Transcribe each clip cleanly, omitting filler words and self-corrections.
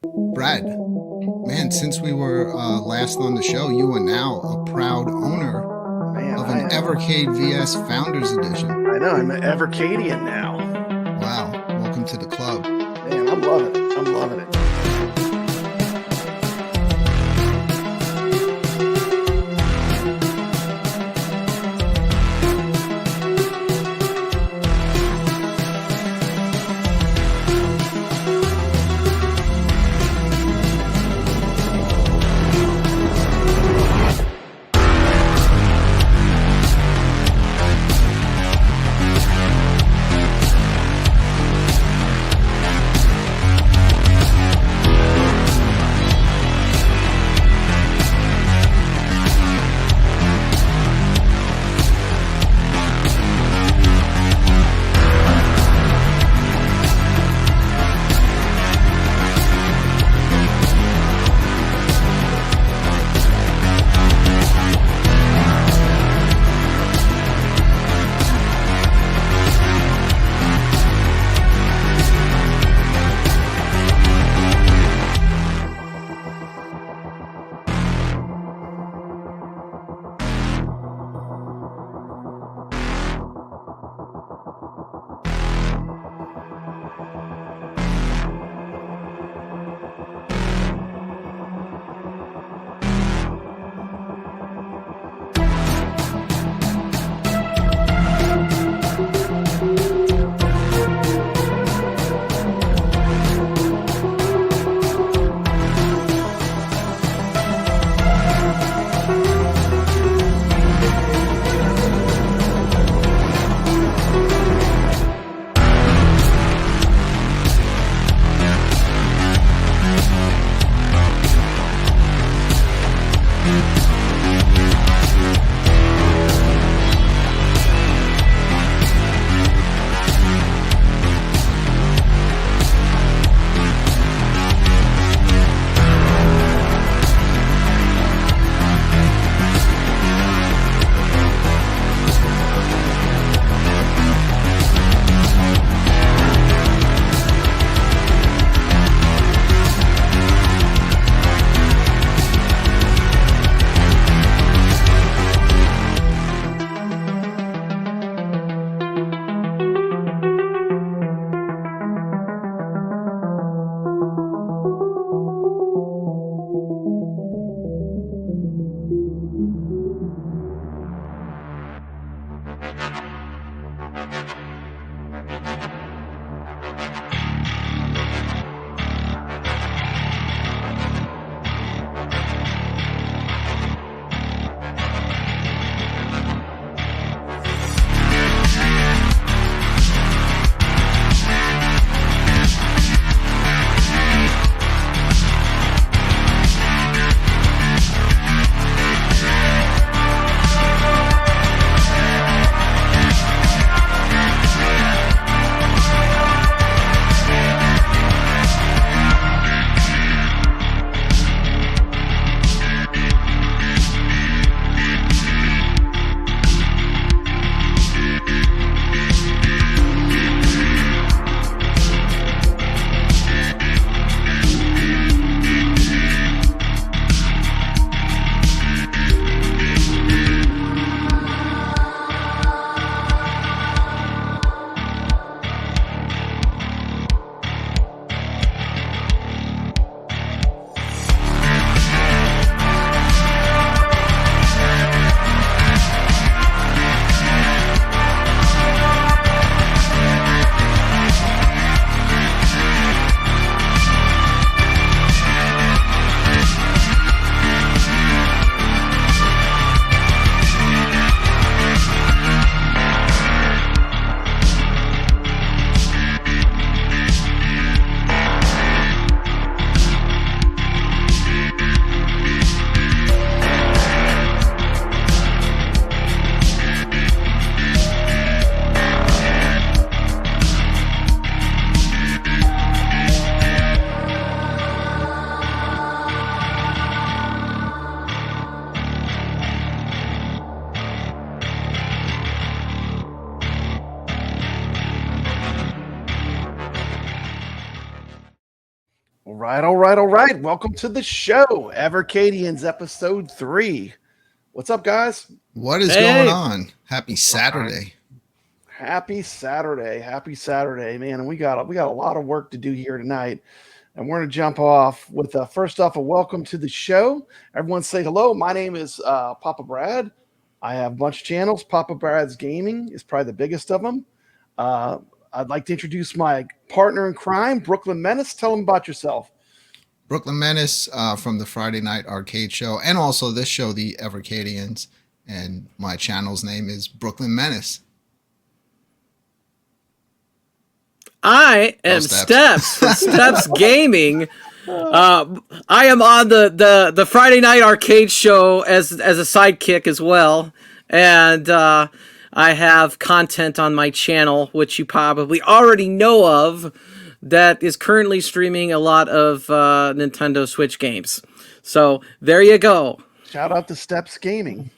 Brad, man, since we were last on the show, you are now a proud owner Man, of an Evercade VS Founders Edition. I know, I'm an Evercadian now. Wow, welcome to the club. Man, I'm loving it. I'm loving it. All right. Welcome to the show, Evercadians episode 3. What's up, guys? What is Hey. going on? Happy Saturday. Happy Saturday, man. And we got a lot of work to do here tonight. And we're going to jump off with first off a welcome to the show. Everyone say hello. My name is Papa Brad. I have a bunch of channels. Papa Brad's Gaming is probably the biggest of them. I'd like to introduce my partner in crime, Brooklyn Menace. Tell them about yourself. Brooklyn Menace from the Friday Night Arcade Show, and also this show, the Evercadians. And my channel's name is Brooklyn Menace. I am Steps from Steps Gaming. I am on the Friday Night Arcade Show as a sidekick as well, and I have content on my channel, which you probably already know of, that is currently streaming a lot of Nintendo Switch games. So there you go. Shout out to Steps Gaming.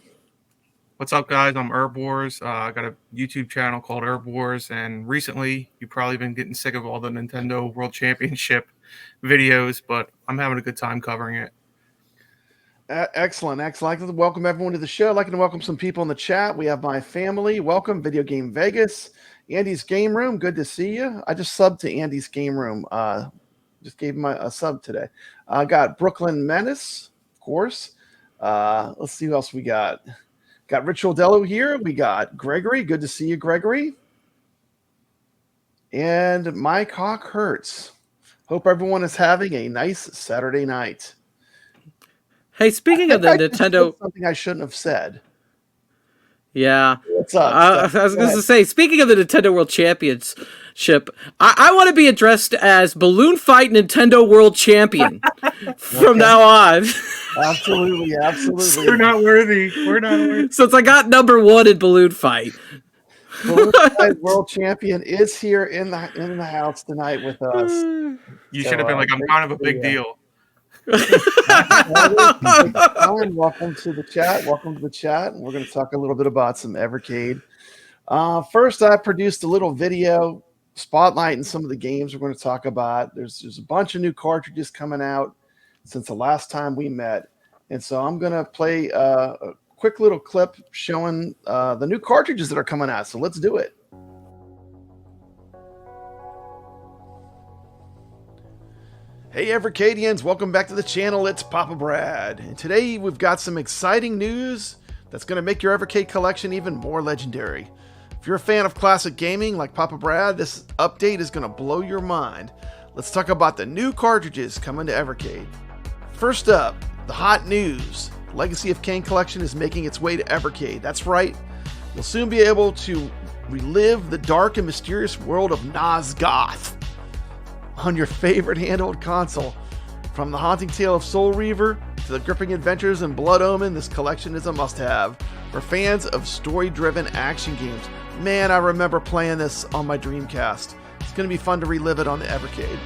What's up, guys? I'm Herb Wars. I got a YouTube channel called Herb Wars, and recently you've probably been getting sick of all the Nintendo World Championship videos, but I'm having a good time covering it. Excellent. I'd like to welcome everyone to the show. I'd like to welcome some people in the chat. We have my family. Welcome, Video Game Vegas. Andy's Game Room, good to see you. I just subbed to Andy's Game Room. Just gave him a sub today. I got Brooklyn Menace, of course. Let's see who else we got. Got Rich Odello here. We got Gregory. Good to see you, Gregory. And my cock hurts. Hope everyone is having a nice Saturday night. Hey, speaking of the Nintendo, something I shouldn't have said. Yeah. What's up? I was going to say, speaking of the Nintendo World Championship, I want to be addressed as Balloon Fight Nintendo World Champion from now on. Absolutely. We're not worthy. Since I got #1 in Balloon Fight. Balloon Fight World Champion is here in the house tonight with us. You should have been like, I'm kind of a big deal. Welcome to the chat. And we're going to talk a little bit about some Evercade. First, I produced a little video spotlighting some of the games we're going to talk about. There's a bunch of new cartridges coming out since the last time we met, and so I'm going to play a quick little clip showing the new cartridges that are coming out. So let's do it. Hey Evercadians, welcome back to the channel. It's Papa Brad, and today we've got some exciting news that's going to make your Evercade collection even more legendary. If you're a fan of classic gaming like Papa Brad, this update is going to blow your mind. Let's talk about the new cartridges coming to Evercade. First up, the hot news. Legacy of Kain collection is making its way to Evercade. That's right, you'll soon be able to relive the dark and mysterious world of Nosgoth on your favorite handheld console. From the haunting tale of Soul Reaver to the gripping adventures in Blood Omen, this collection is a must-have for fans of story-driven action games. Man, I remember playing this on my Dreamcast. It's going to be fun to relive it on the Evercade.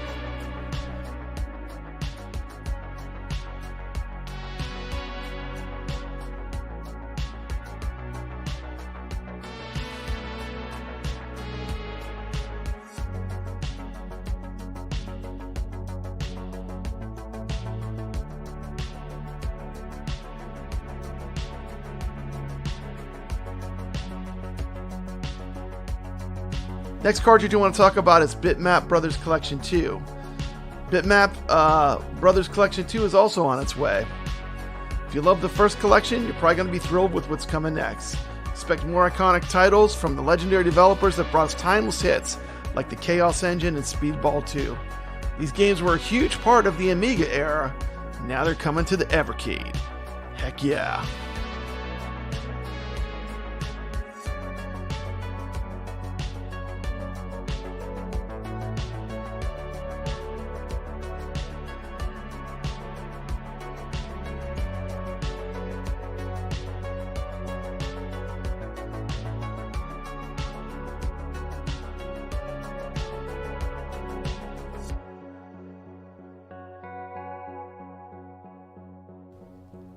Next cartridge you want to talk about is Bitmap Brothers Collection 2. Bitmap Brothers Collection 2 is also on its way. If you love the first collection, you're probably going to be thrilled with what's coming next. Expect more iconic titles from the legendary developers that brought us timeless hits like the Chaos Engine and Speedball 2. These games were a huge part of the Amiga era. Now they're coming to the Evercade. Heck yeah.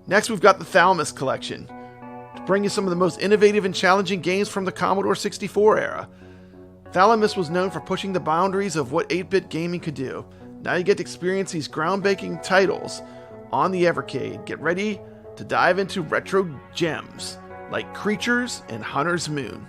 Next, we've got the Thalamus Collection, to bring you some of the most innovative and challenging games from the Commodore 64 era. Thalamus was known for pushing the boundaries of what 8-bit gaming could do. Now you get to experience these groundbreaking titles on the Evercade. Get ready to dive into retro gems like Creatures and Hunter's Moon.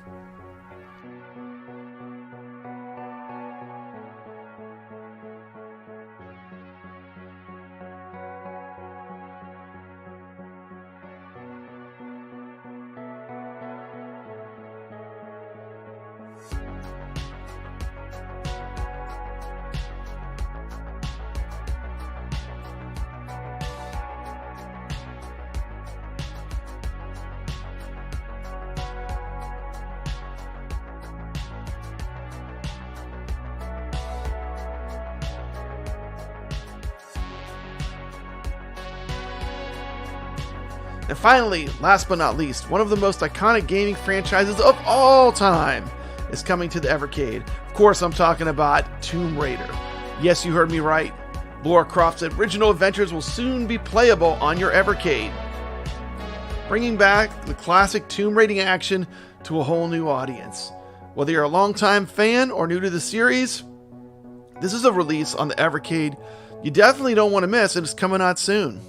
And finally, last but not least, one of the most iconic gaming franchises of all time is coming to the Evercade. Of course, I'm talking about Tomb Raider. Yes, you heard me right. Lara Croft's original adventures will soon be playable on your Evercade, bringing back the classic Tomb Raider action to a whole new audience. Whether you're a longtime fan or new to the series, this is a release on the Evercade you definitely don't want to miss, and it's coming out soon.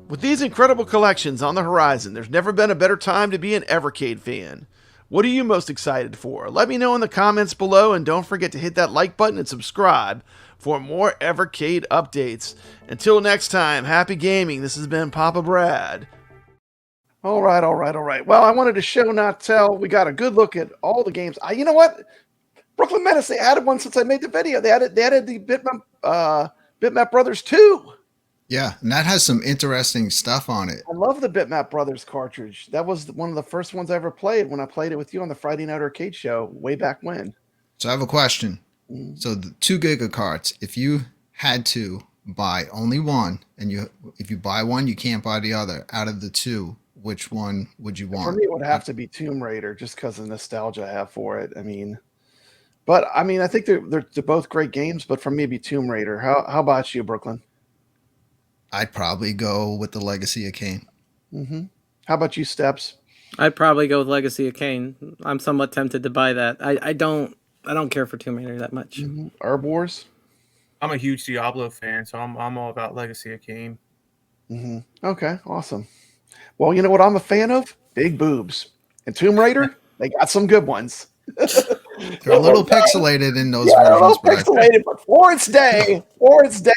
With these incredible collections on the horizon, there's never been a better time to be an Evercade fan. What are you most excited for? Let me know in the comments below, and don't forget to hit that like button and subscribe for more Evercade updates. Until next time, happy gaming. This has been Papa Brad. All right. Well, I wanted to show, not tell. We got a good look at all the games. You know what? Brooklyn Menace, they added one since I made the video. They added the Bitmap Brothers 2. Yeah, and that has some interesting stuff on it. I love the Bitmap Brothers cartridge. That was one of the first ones I ever played when I played it with you on the Friday Night Arcade show way back when. So I have a question. So the 2 Giga cards, if you had to buy only one, and if you buy one, you can't buy the other. Out of the 2, which one would you want? For me, it would have to be Tomb Raider, just because of the nostalgia I have for it. I think they're both great games, but for me, it'd be Tomb Raider. How about you, Brooklyn? I'd probably go with the Legacy of Kain. How about you, Steps? I'd probably go with Legacy of Kain. I'm somewhat tempted to buy that. I don't care for Tomb Raider that much. Herb Wars? I'm a huge Diablo fan, so I'm all about Legacy of Kain. Okay, awesome. Well, you know what I'm a fan of? Big boobs. And Tomb Raider, they got some good ones. They're a little pixelated in those versions. versions. Pixelated, but for its day,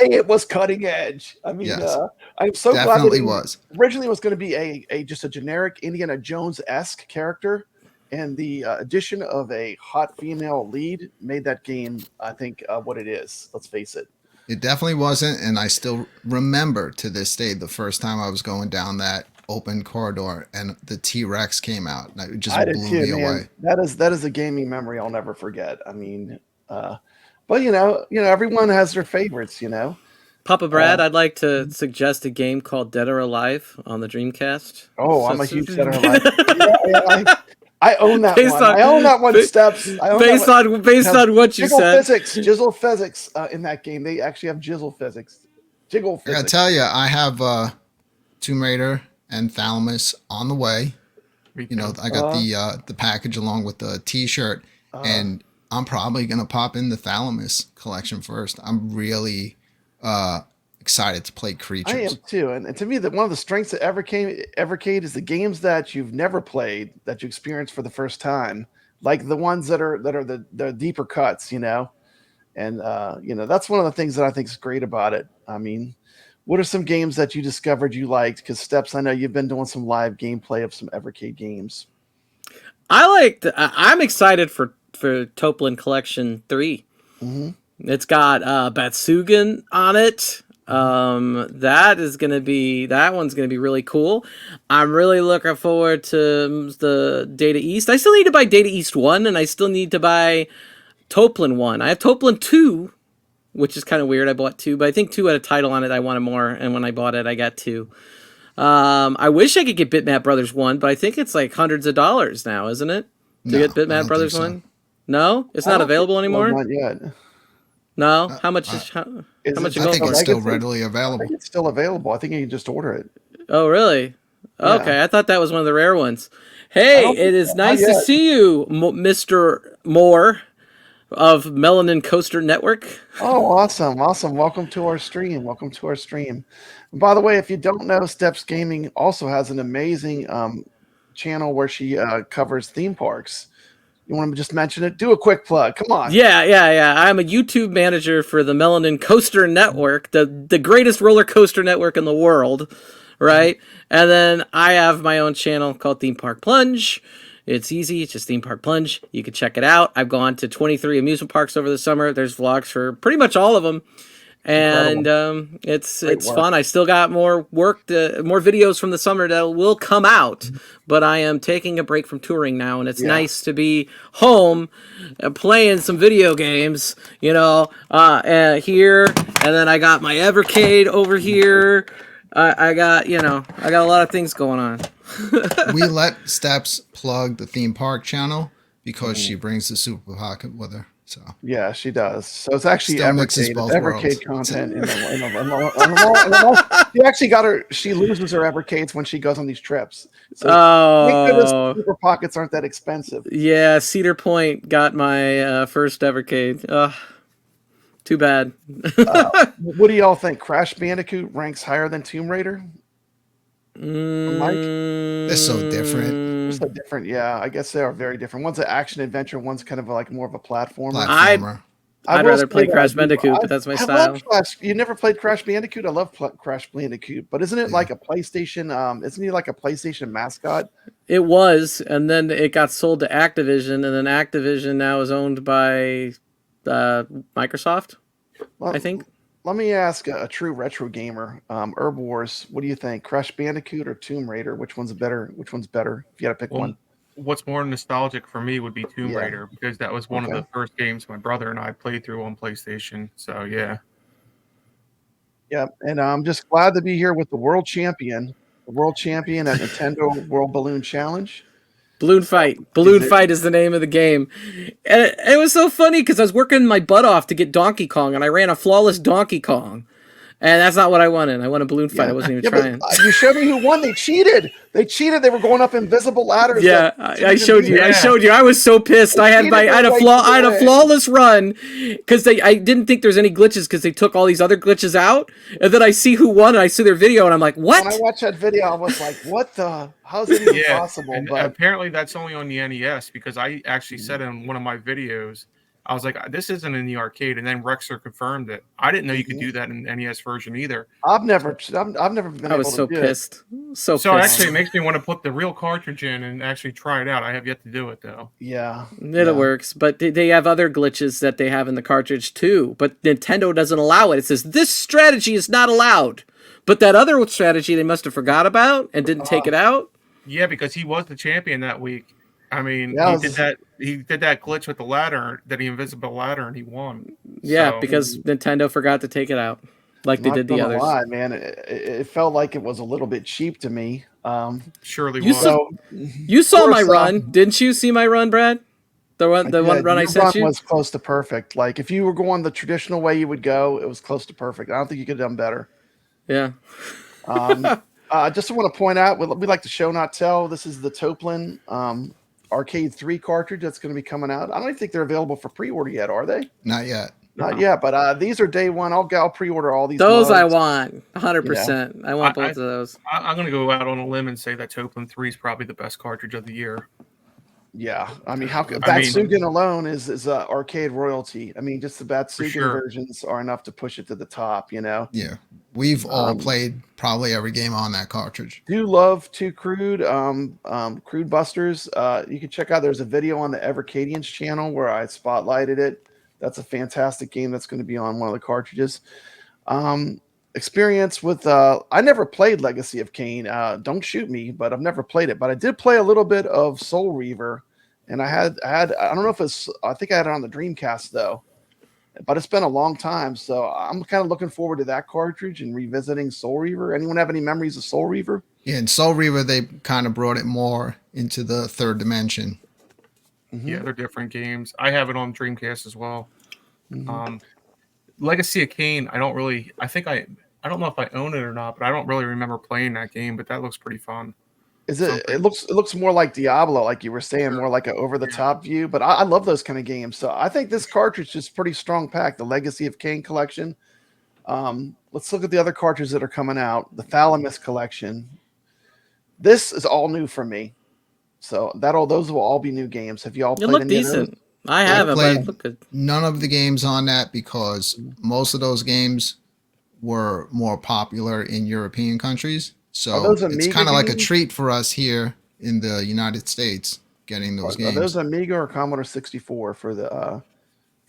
it was cutting edge. I mean, yes, I'm so definitely glad was. Originally, it was going to be just a generic Indiana Jones-esque character, and the addition of a hot female lead made that game, I think, what it is. Let's face it. It definitely wasn't, and I still remember to this day the first time I was going down that open corridor and the T-Rex came out. It just blew me away. That is a gaming memory I'll never forget. I mean, but you know, everyone has their favorites. Papa Brad, I'd like to suggest a game called Dead or Alive on the Dreamcast. Oh, I'm a huge Dead or Alive. I own that one. I own that one, Steps. Based on what you said. Jizzle physics in that game. They actually have jizzle physics. Jiggle physics. I gotta tell you, I have Tomb Raider and Thalamus on the way. I got the package along with the T-shirt, and I'm probably gonna pop in the Thalamus collection first. I'm really excited to play Creatures. I am too, and to me, one of the strengths of Evercade is the games that you've never played that you experience for the first time, like the ones that are the deeper cuts, and that's one of the things that I think is great about it. I mean, what are some games that you discovered you liked? Because Steps, I know you've been doing some live gameplay of some Evercade games. I'm excited for Toplin Collection 3. It's got Batsugan on it. That one's gonna be really cool. I'm really looking forward to the Data East. I still need to buy Data East 1, and I still need to buy Toplin 1. I have Toplin 2, which is kind of weird. I bought 2, but I think 2 had a title on it. I wanted more, and when I bought it, I got 2. I wish I could get Bitmap Brothers 1, but I think it's like hundreds of dollars now, isn't it? To get Bitmap Brothers 1? No? It's not available anymore? Not yet. No? How much is how much? I think it's still readily available. I think it's still available. I think you can just order it. Oh, really? Okay, yeah. I thought that was one of the rare ones. Hey, it is nice to see you, Mr. Moore. of Melanin Coaster Network. Oh, awesome. Awesome. Welcome to our stream. Welcome to our stream. And by the way, if you don't know, Steps Gaming also has an amazing channel where she covers theme parks. You want to just mention it? Do a quick plug. Come on. Yeah. I'm a YouTube manager for the Melanin Coaster Network, the greatest roller coaster network in the world, right? And then I have my own channel called Theme Park Plunge. It's easy. It's just Theme Park Plunge. You can check it out. I've gone to 23 amusement parks over the summer. There's vlogs for pretty much all of them. And it's fun. I still got more work, more videos from the summer that will come out, but I am taking a break from touring now, and it's nice to be home, playing some video games, here, and then I got my Evercade over here. I got a lot of things going on. We let Steps plug the theme park channel because she brings the Super Pocket with her. So yeah, she does. So it's actually Still mixes both Evercade worlds. content. She actually got her. She loses her Evercades when she goes on these trips. So thank goodness Super Pockets aren't that expensive. Yeah, Cedar Point got my first Evercade. Too bad. What do y'all think? Crash Bandicoot ranks higher than Tomb Raider? Mike? they're so different. They're so different. Yeah, I guess they are very different. One's an action adventure. One's kind of like more of a platformer. I'd rather play Crash Bandicoot, but that's my style. You never played Crash Bandicoot? I love Crash Bandicoot, but isn't it like a PlayStation? Isn't he like a PlayStation mascot? It was, and then it got sold to Activision, and then Activision now is owned by Microsoft, I think. Let me ask a true retro gamer, Herb Wars. What do you think, Crash Bandicoot or Tomb Raider? Which one's better? Which one's better? If you got to pick one. What's more nostalgic for me would be Tomb Raider, because that was one of the first games my brother and I played through on PlayStation. So yeah. Yeah, and I'm just glad to be here with the world champion at Nintendo World Balloon Challenge. Balloon Fight. Balloon Fight is the name of the game. And it was so funny because I was working my butt off to get Donkey Kong, and I ran a flawless Donkey Kong. And that's not what I wanted. I wanted a balloon fight. I wasn't even trying. You showed me who won. They cheated. They were going up invisible ladders. Yeah, I showed you. I showed you. I was so pissed. I had a flawless run because I didn't think there's any glitches because they took all these other glitches out. And then I see who won, and I see their video, and I'm like, what? When I watched that video, I was like, what the? How's it even possible? And apparently that's only on the NES, because I actually said in one of my videos, I was like, this isn't in the arcade, and then Rexer confirmed it. I didn't know you could do that in the NES version either. I've never been able to do it. I was so pissed. So pissed. Actually, it makes me want to put the real cartridge in and actually try it out. I have yet to do it, though. Yeah. It works, but they have other glitches that they have in the cartridge, too. But Nintendo doesn't allow it. It says, this strategy is not allowed. But that other strategy they must have forgot about and didn't take it out. Yeah, because he was the champion that week. I mean, he did that glitch with the ladder, the invisible ladder, and he won. Yeah, because Nintendo forgot to take it out, like they did the others. Lie, man, it felt like it was a little bit cheap to me. Surely you saw my run, didn't you? See my run, Brad? The one run I sent you was close to perfect. Like if you were going the traditional way you would go, it was close to perfect. I don't think you could have done better. Yeah. Just want to point out, we like to show not tell. This is the Toplin Arcade 3 cartridge that's going to be coming out. I don't even think they're available for pre-order yet, are they? Not yet. Not yet, but these are day one. I'll pre-order all these. Those modes. I want 100%. I want both of those. I'm going to go out on a limb and say that Toplin 3 is probably the best cartridge of the year. Yeah, I mean, Batsugan alone is arcade royalty. I mean, just the Batsugan versions are enough to push it to the top. Yeah, we've all played probably every game on that cartridge. Do love Too Crude, Crude Busters. You can check out. There's a video on the Evercadians channel where I spotlighted it. That's a fantastic game that's going to be on one of the cartridges. Experience with I never played Legacy of Kain. Don't shoot me, but I've never played it. But I did play a little bit of Soul Reaver, and I don't know if I think I had it on the Dreamcast though, but it's been a long time, so I'm kind of looking forward to that cartridge and revisiting Soul Reaver. Anyone have any memories of Soul Reaver? Yeah, in Soul Reaver they kind of brought it more into the third dimension. Yeah, they're different games. I have it on Dreamcast as well. Legacy of Kain, I don't know if I own it or not, but I don't really remember playing that game, but that looks pretty fun. Is it? It looks more like Diablo, like you were saying, more like an over-the-top view. But I love those kind of games. So I think this cartridge is pretty strong pack. The Legacy of Kain collection. Let's look at the other cartridges that are coming out. The Thalamus collection. This is all new for me. So those will all be new games. Have you all played? It looked decent. I haven't played but good. none of the games on that because most of those games were more popular in European countries. So it's kind of like a treat for us here in the United States getting those games. Are those Amiga or Commodore 64 for the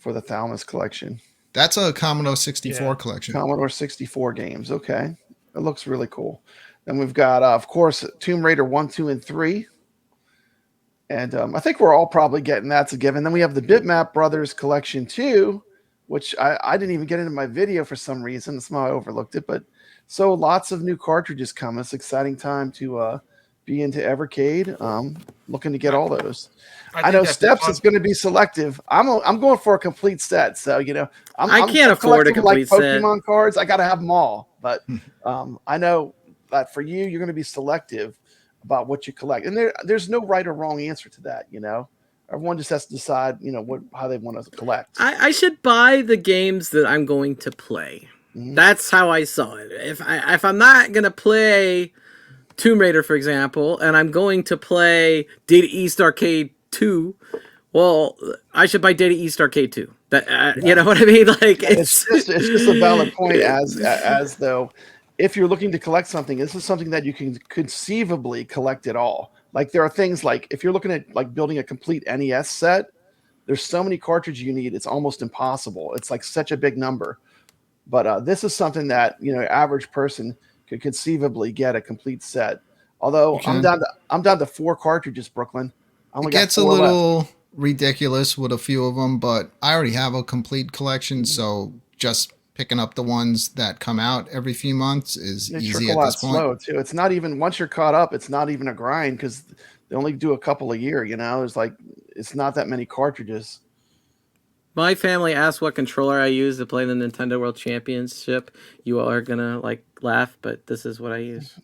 Thalamus collection? That's a Commodore 64 collection. Commodore 64 games. Okay. It looks really cool. Then we've got, of course, Tomb Raider 1, 2, and 3. And I think we're all probably getting that's a given. Then we have the Bitmap Brothers Collection 2, which I didn't even get into my video for some reason. That's why I overlooked it. But so lots of new cartridges coming. It's an exciting time to be into Evercade. Looking to get all those. I know Steps is going to be selective. I'm going for a complete set. So I can't afford a complete set. Pokemon cards. I got to have them all. But I know that for you, you're going to be selective about what you collect, and there's no right or wrong answer to that. Everyone just has to decide, how they want to collect. I should buy the games that I'm going to play. Mm-hmm. That's how I saw it. If I'm not going to play Tomb Raider, for example, and I'm going to play Data East Arcade 2, well, I should buy Data East Arcade 2. That you know what I mean? Like it's just a valid point. As though, if you're looking to collect something, this is something that you can conceivably collect it all. Like there are things like if you're looking at like building a complete NES set, there's so many cartridges you need, it's almost impossible. It's like such a big number. But this is something that average person could conceivably get a complete set. Although I'm down to 4 cartridges, Brooklyn. It gets a little ridiculous with a few of them, but I already have a complete collection, so just picking up the ones that come out every few months is easy at this point. Slow too. It's not even once you're caught up. It's not even a grind because they only do a couple a year. It's not that many cartridges. My family asked what controller I use to play the Nintendo World Championship. You all are gonna laugh, but this is what I use.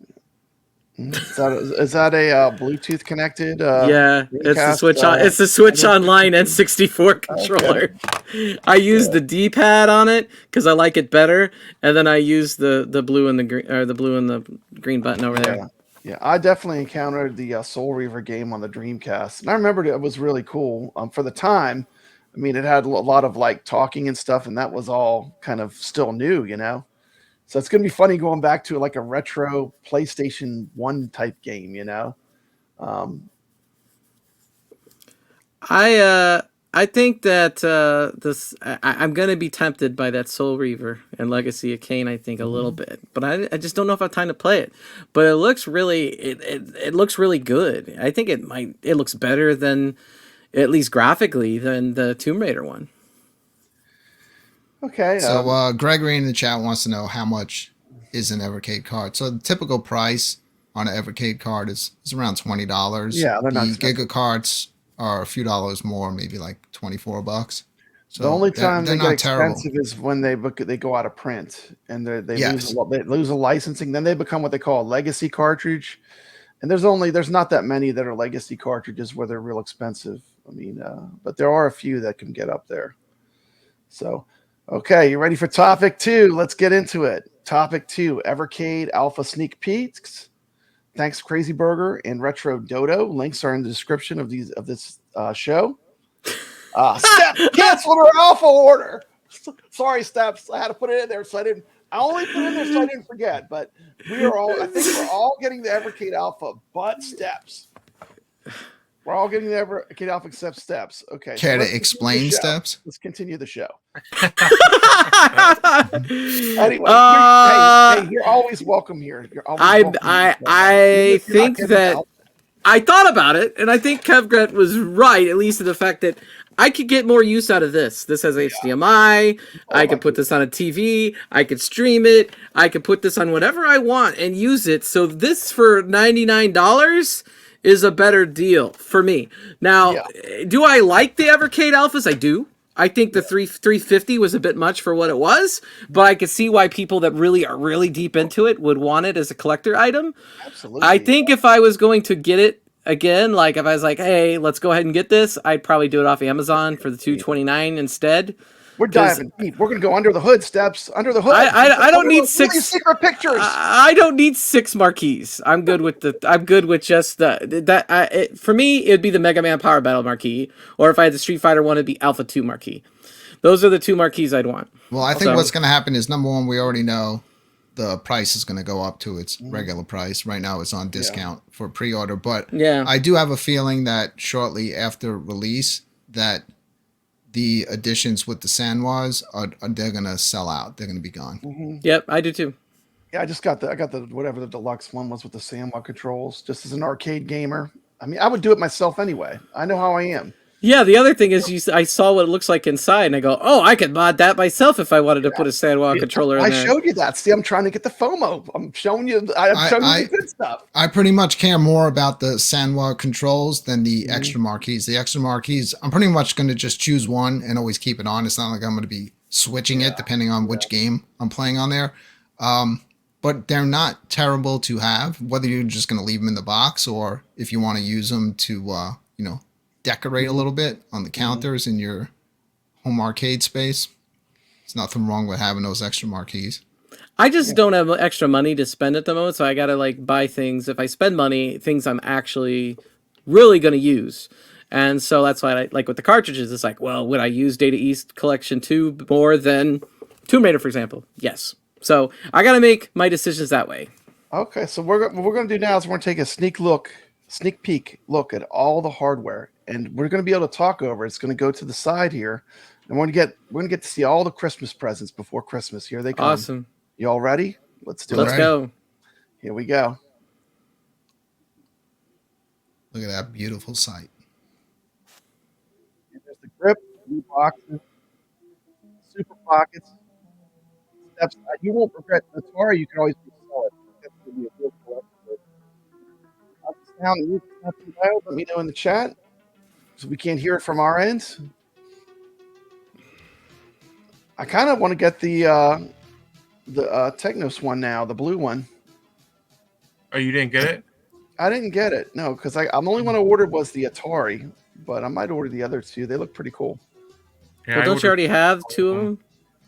Is that a Bluetooth connected? Yeah, it's the Switch on. It's the Switch Online N64 controller. Okay. I use the D-pad on it because I like it better, and then I use the blue and the green, or the blue and the green button over there. Yeah, I definitely encountered the Soul Reaver game on the Dreamcast, and I remembered it was really cool for the time. I mean, it had a lot of talking and stuff, and that was all kind of still new, So it's going to be funny going back to a retro PlayStation 1 type game, I think that I'm going to be tempted by that Soul Reaver and Legacy of Kain, I think, a little bit. But I just don't know if I have time to play it. But it looks really it looks really good. I think it looks better than, at least graphically, than the Tomb Raider one. Okay. So Gregory in the chat wants to know how much is an Evercade card. So the typical price on an Evercade card is around $20. Yeah, they're not the expensive. Giga cards are a few dollars more, maybe like $24. So the only time they get terrible. expensive is when they go out of print and they lose a licensing. Then they become what they call a legacy cartridge. And there's not that many that are legacy cartridges where they're real expensive. I mean, but there are a few that can get up there. So. Okay, you ready for topic 2? Let's get into it. Topic 2, Evercade ALPHA sneak peeks. Thanks, Crazy Burger and Retro Dodo. Links are in the description of this show. Steps canceled her Alpha order. Sorry, Steps. I had to put it in there I only put it in there so I didn't forget. But I think we're all getting the Evercade ALPHA, but Steps. We're all getting the Evercade ALPHA except Steps. Okay. Care to explain Steps? Let's continue the show. Anyway, you're always welcome here. I think that I thought about it, and I think Kevgret was right, at least in the fact that I could get more use out of this. This has HDMI. I could put this on a TV. I could stream it. I could put this on whatever I want and use it. So this for $99 is a better deal for me. Now, do I like the Evercade Alphas? I do. I think the 350 was a bit much for what it was, but I could see why people that really are really deep into it would want it as a collector item. Absolutely. I think if I was going to get it again, like if I was like, hey, let's go ahead and get this, I'd probably do it off Amazon for the $229 instead. We're diving deep. We're gonna go under the hood, Steps. Under the hood. I don't need six secret pictures. I don't need 6 marquees. I'm good with just for me, it'd be the Mega Man Power Battle marquee, or if I had the Street Fighter one, it'd be Alpha 2 marquee. Those are the 2 marquees I'd want. Well, I think what's going to happen is, number one, we already know the price is going to go up to its regular price. Right now it's on discount for pre-order, but I do have a feeling that shortly after release that the editions with the Sanwas they're going to sell out. They're going to be gone. Yep, I do too. Yeah, I got the whatever the deluxe one was with the Sanwa controls, just as an arcade gamer. I mean, I would do it myself anyway. I know how I am. Yeah, the other thing is I saw what it looks like inside, and I go, oh, I could mod that myself if I wanted to put a Sanwa controller in there. I showed you that. See, I'm trying to get the FOMO. I'm showing you the good stuff. I pretty much care more about the Sanwa controls than the extra marquees. The extra marquees, I'm pretty much going to just choose one and always keep it on. It's not like I'm going to be switching it depending on which game I'm playing on there. But they're not terrible to have, whether you're just going to leave them in the box or if you want to use them to, decorate a little bit on the counters in your home arcade space. There's nothing wrong with having those extra marquees. I just don't have extra money to spend at the moment, so I gotta like buy things. If I spend money, things I'm actually really gonna use. And so that's why I like with the cartridges, it's like, well, would I use Data East Collection 2 more than Tomb Raider, for example? Yes. So I gotta make my decisions that way. Okay, so what we're gonna do now is we're gonna take a sneak peek look at all the hardware, and we're going to be able to talk over. It's going to go to the side here, and we're going to get to see all the Christmas presents before Christmas. Here they come. Awesome. You all ready? Let's go. Here we go. Look at that beautiful sight. There's the grip, new boxes, super pockets. Steps. You won't regret the Atari. You can always resell it. That's going to be a real collection. Let me know in the chat, so we can't hear it from our end. I kind of want to get the Technos one now, the blue one. Oh, you didn't get it? I didn't get it, no, because I'm the only one I ordered was the Atari, but I might order the other two. They look pretty cool. Yeah, well, don't you already have 2 of them?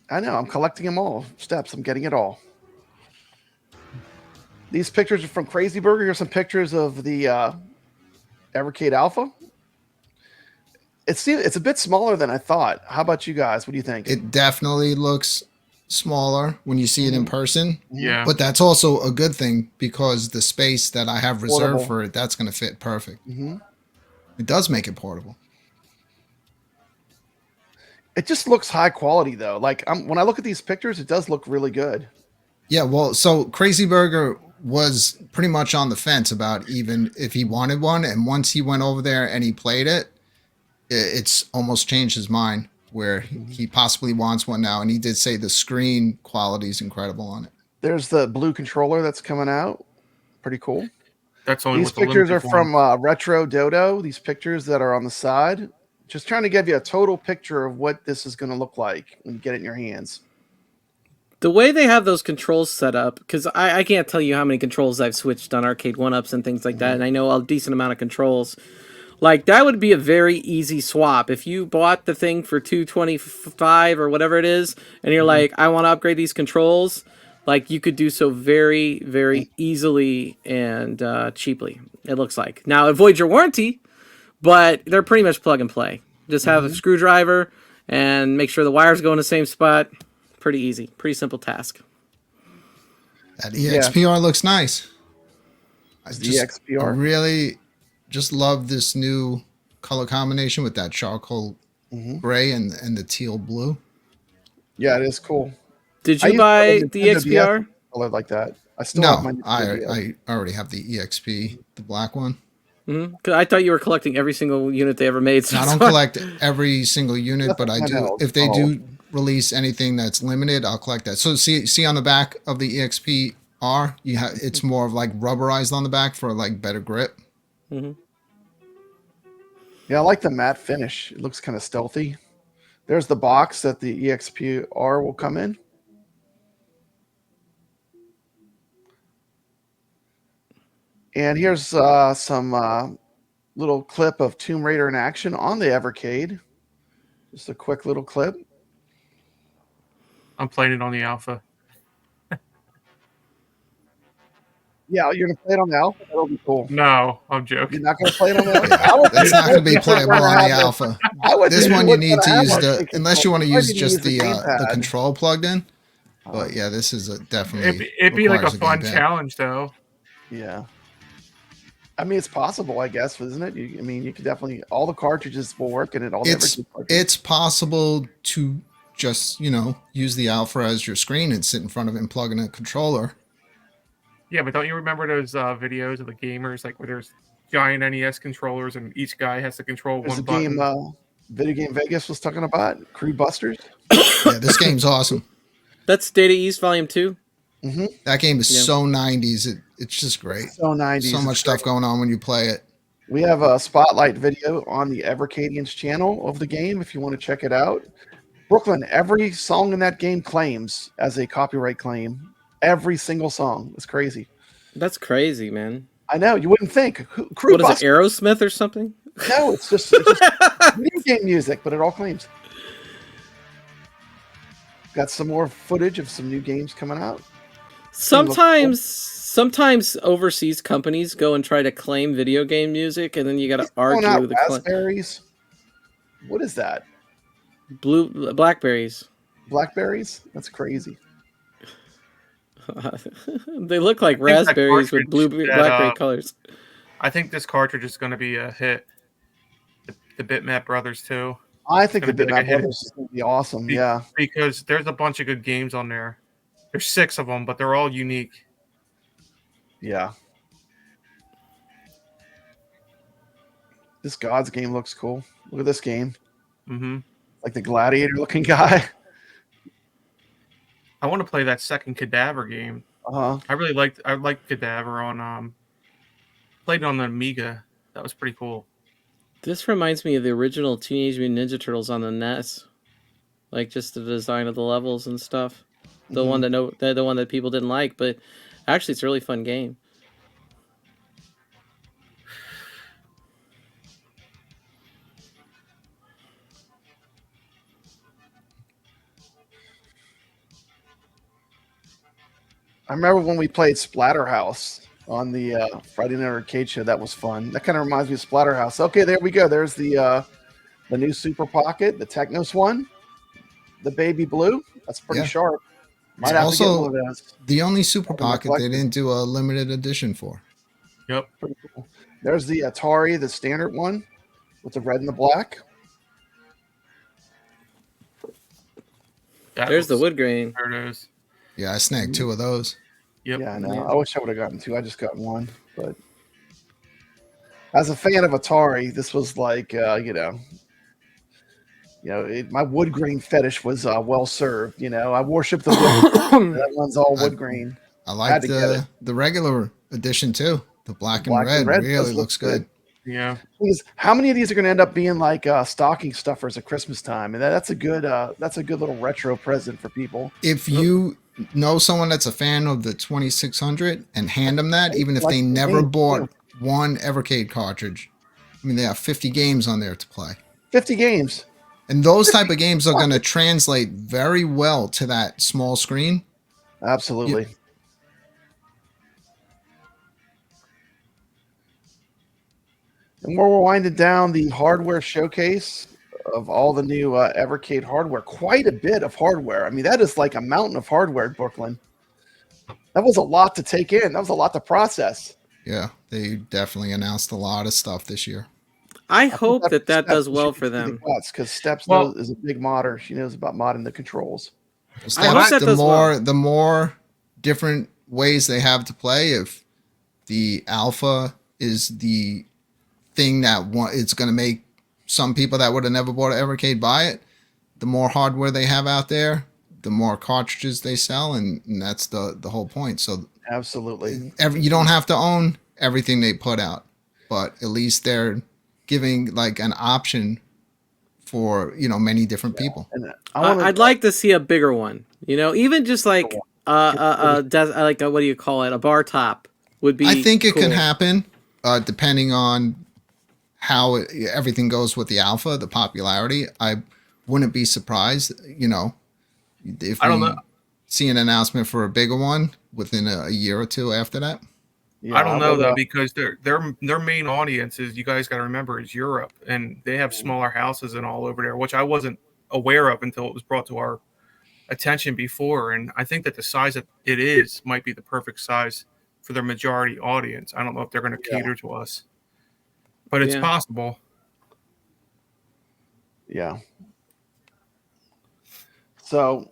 I know. I'm collecting them all. Steps. I'm getting it all. These pictures are from Crazy Burger. Here's some pictures of the Evercade ALPHA. It's a bit smaller than I thought. How about you guys? What do you think? It definitely looks smaller when you see it in person. Yeah. But that's also a good thing because the space that I have reserved for it, that's going to fit perfect. It does make it portable. It just looks high quality, though. Like when I look at these pictures, it does look really good. Yeah, well, so Crazy Burger was pretty much on the fence about even if he wanted one, and once he went over there and he played it, it's almost changed his mind where he possibly wants one now, and he did say the screen quality is incredible on it. There's the blue controller that's coming out. Pretty cool. That's only these pictures are from Retro Dodo. These pictures that are on the side, just trying to give you a total picture of what this is going to look like when you get it in your hands. The way they have those controls set up, because I can't tell you how many controls I've switched on Arcade 1-Ups and things like that, and I know a decent amount of controls. Like, that would be a very easy swap. If you bought the thing for $225 or whatever it is, and you're like, I want to upgrade these controls, like, you could do so very, very easily and cheaply, it looks like. Now, it voids your warranty, but they're pretty much plug and play. Just have a screwdriver and make sure the wires go in the same spot. Pretty easy. Pretty simple task. That EXPR looks nice. EXPR. I really just love this new color combination with that charcoal gray and the teal blue. Yeah, it is cool. Did you buy the EXPR? Color like that. I still no, have my I already have the EXP, the black one. Because I thought you were collecting every single unit they ever made. I don't collect every single unit, but I do. If they do release anything that's limited, I'll collect that. So see on the back of the EXPR, it's more of like rubberized on the back for like better grip. Yeah, I like the matte finish. It looks kind of stealthy. There's the box that the EXPR will come in. And here's some little clip of Tomb Raider in action on the Evercade. Just a quick little clip. I'm playing it on the Alpha. Yeah, you're going to play it on the Alpha? That'll be cool. No, I'm joking. You're not going to play it on the Alpha? Yeah, that's not going to be playable on the Alpha. This one you wouldn't need wanna to have use one the, taken unless you want to control. use I need just the gamepad. control plugged in. But yeah, this is definitely. It'd be like a requires fun gamepad. challenge, though. Yeah. I mean, it's possible, I guess, isn't it? I mean, you could definitely, all the cartridges will work in it. All the Evercade cartridges. It's possible to just, use the Alpha as your screen and sit in front of it and plug in a controller. Yeah, but don't you remember those videos of the gamers, like where there's giant NES controllers and each guy has to control There's one a button? game, Video Game Vegas was talking about, Crew Busters. Yeah, this game's awesome. That's Data East Volume 2. Mm-hmm. That game is so 90s. It's just great. So 90s. So much stuff going on when you play it. We have a spotlight video on the Evercadians channel of the game if you want to check it out. Brooklyn, every song in that game claims as a copyright claim. Every single song. It's crazy. That's crazy, man. I know. You wouldn't think. Crew What is Busters. it, Aerosmith or something? No, it's just video game music, but it all claims. Got some more footage of some new games coming out. Sometimes overseas companies go and try to claim video game music, and then you got to argue the raspberries. What is that? Blackberries. Blackberries? That's crazy. They look like raspberries with blackberry colors. I think this cartridge is going to be a hit. The Bitmap Brothers too. I think the Bitmap Brothers is going to be awesome. Yeah, because there's a bunch of good games on there. There's 6 of them, but they're all unique. Yeah. This Gods game looks cool. Look at this game. Mm-hmm. Like the gladiator looking guy. I want to play that second Cadaver game. I liked Cadaver on played it on the Amiga. That was pretty cool. This reminds me of the original Teenage Mutant Ninja Turtles on the NES. Like just the design of the levels and stuff. The one that people didn't like, but actually it's a really fun game. I remember when we played Splatterhouse on the Friday Night Arcade show. That was fun. That kind of reminds me of Splatterhouse. Okay, there we go. There's the new Super Pocket, the Technos one, the Baby Blue. That's pretty sharp. Might have to get one of those. The only Super Pocket they didn't do a limited edition for. Yep. Pretty cool. There's the Atari, the standard one with the red and the black. There's the wood grain. There it is. Yeah, I snagged 2 of those. Yep. Yeah, I know. I wish I would have gotten 2. I just got 1. But as a fan of Atari, this was like, my wood grain fetish was well served. I worship the wood. That one's all wood grain. I like the regular edition too. The black and red really looks good. Yeah. Because how many of these are going to end up being like stocking stuffers at Christmas time? And that's a good little retro present for people. If you know someone that's a fan of the 2600 and hand them that, even if they never bought one Evercade cartridge, I mean, they have 50 games on there to play. 50 games. And those type of games are going to translate very well to that small screen. Absolutely. And we're winding down the hardware showcase of all the new Evercade hardware. Quite a bit of hardware. I mean, that is like a mountain of hardware, Brooklyn. That was a lot to take in. That was a lot to process. Yeah, they definitely announced a lot of stuff this year. I hope that does well for them. Because Steps is a big modder. She knows about modding the controls. The more different ways they have to play, if the Alpha is the thing that it's going to make some people that would have never bought an Evercade buy it, the more hardware they have out there, the more cartridges they sell, and that's the whole point. So absolutely, you don't have to own everything they put out, but at least they're giving like an option for many different people. And I'd like to see a bigger one. Even just like what do you call it? A bar top would be. I think it cool. can happen, depending on how everything goes with the alpha, the popularity. I wouldn't be surprised, if we see an announcement for a bigger one within a year or two after that. Yeah, I don't know though, because their main audience is, you guys got to remember, is Europe, and they have smaller houses and all over there, which I wasn't aware of until it was brought to our attention before. And I think that the size that it is might be the perfect size for their majority audience. I don't know if they're going to cater to us, but it's possible. Yeah. So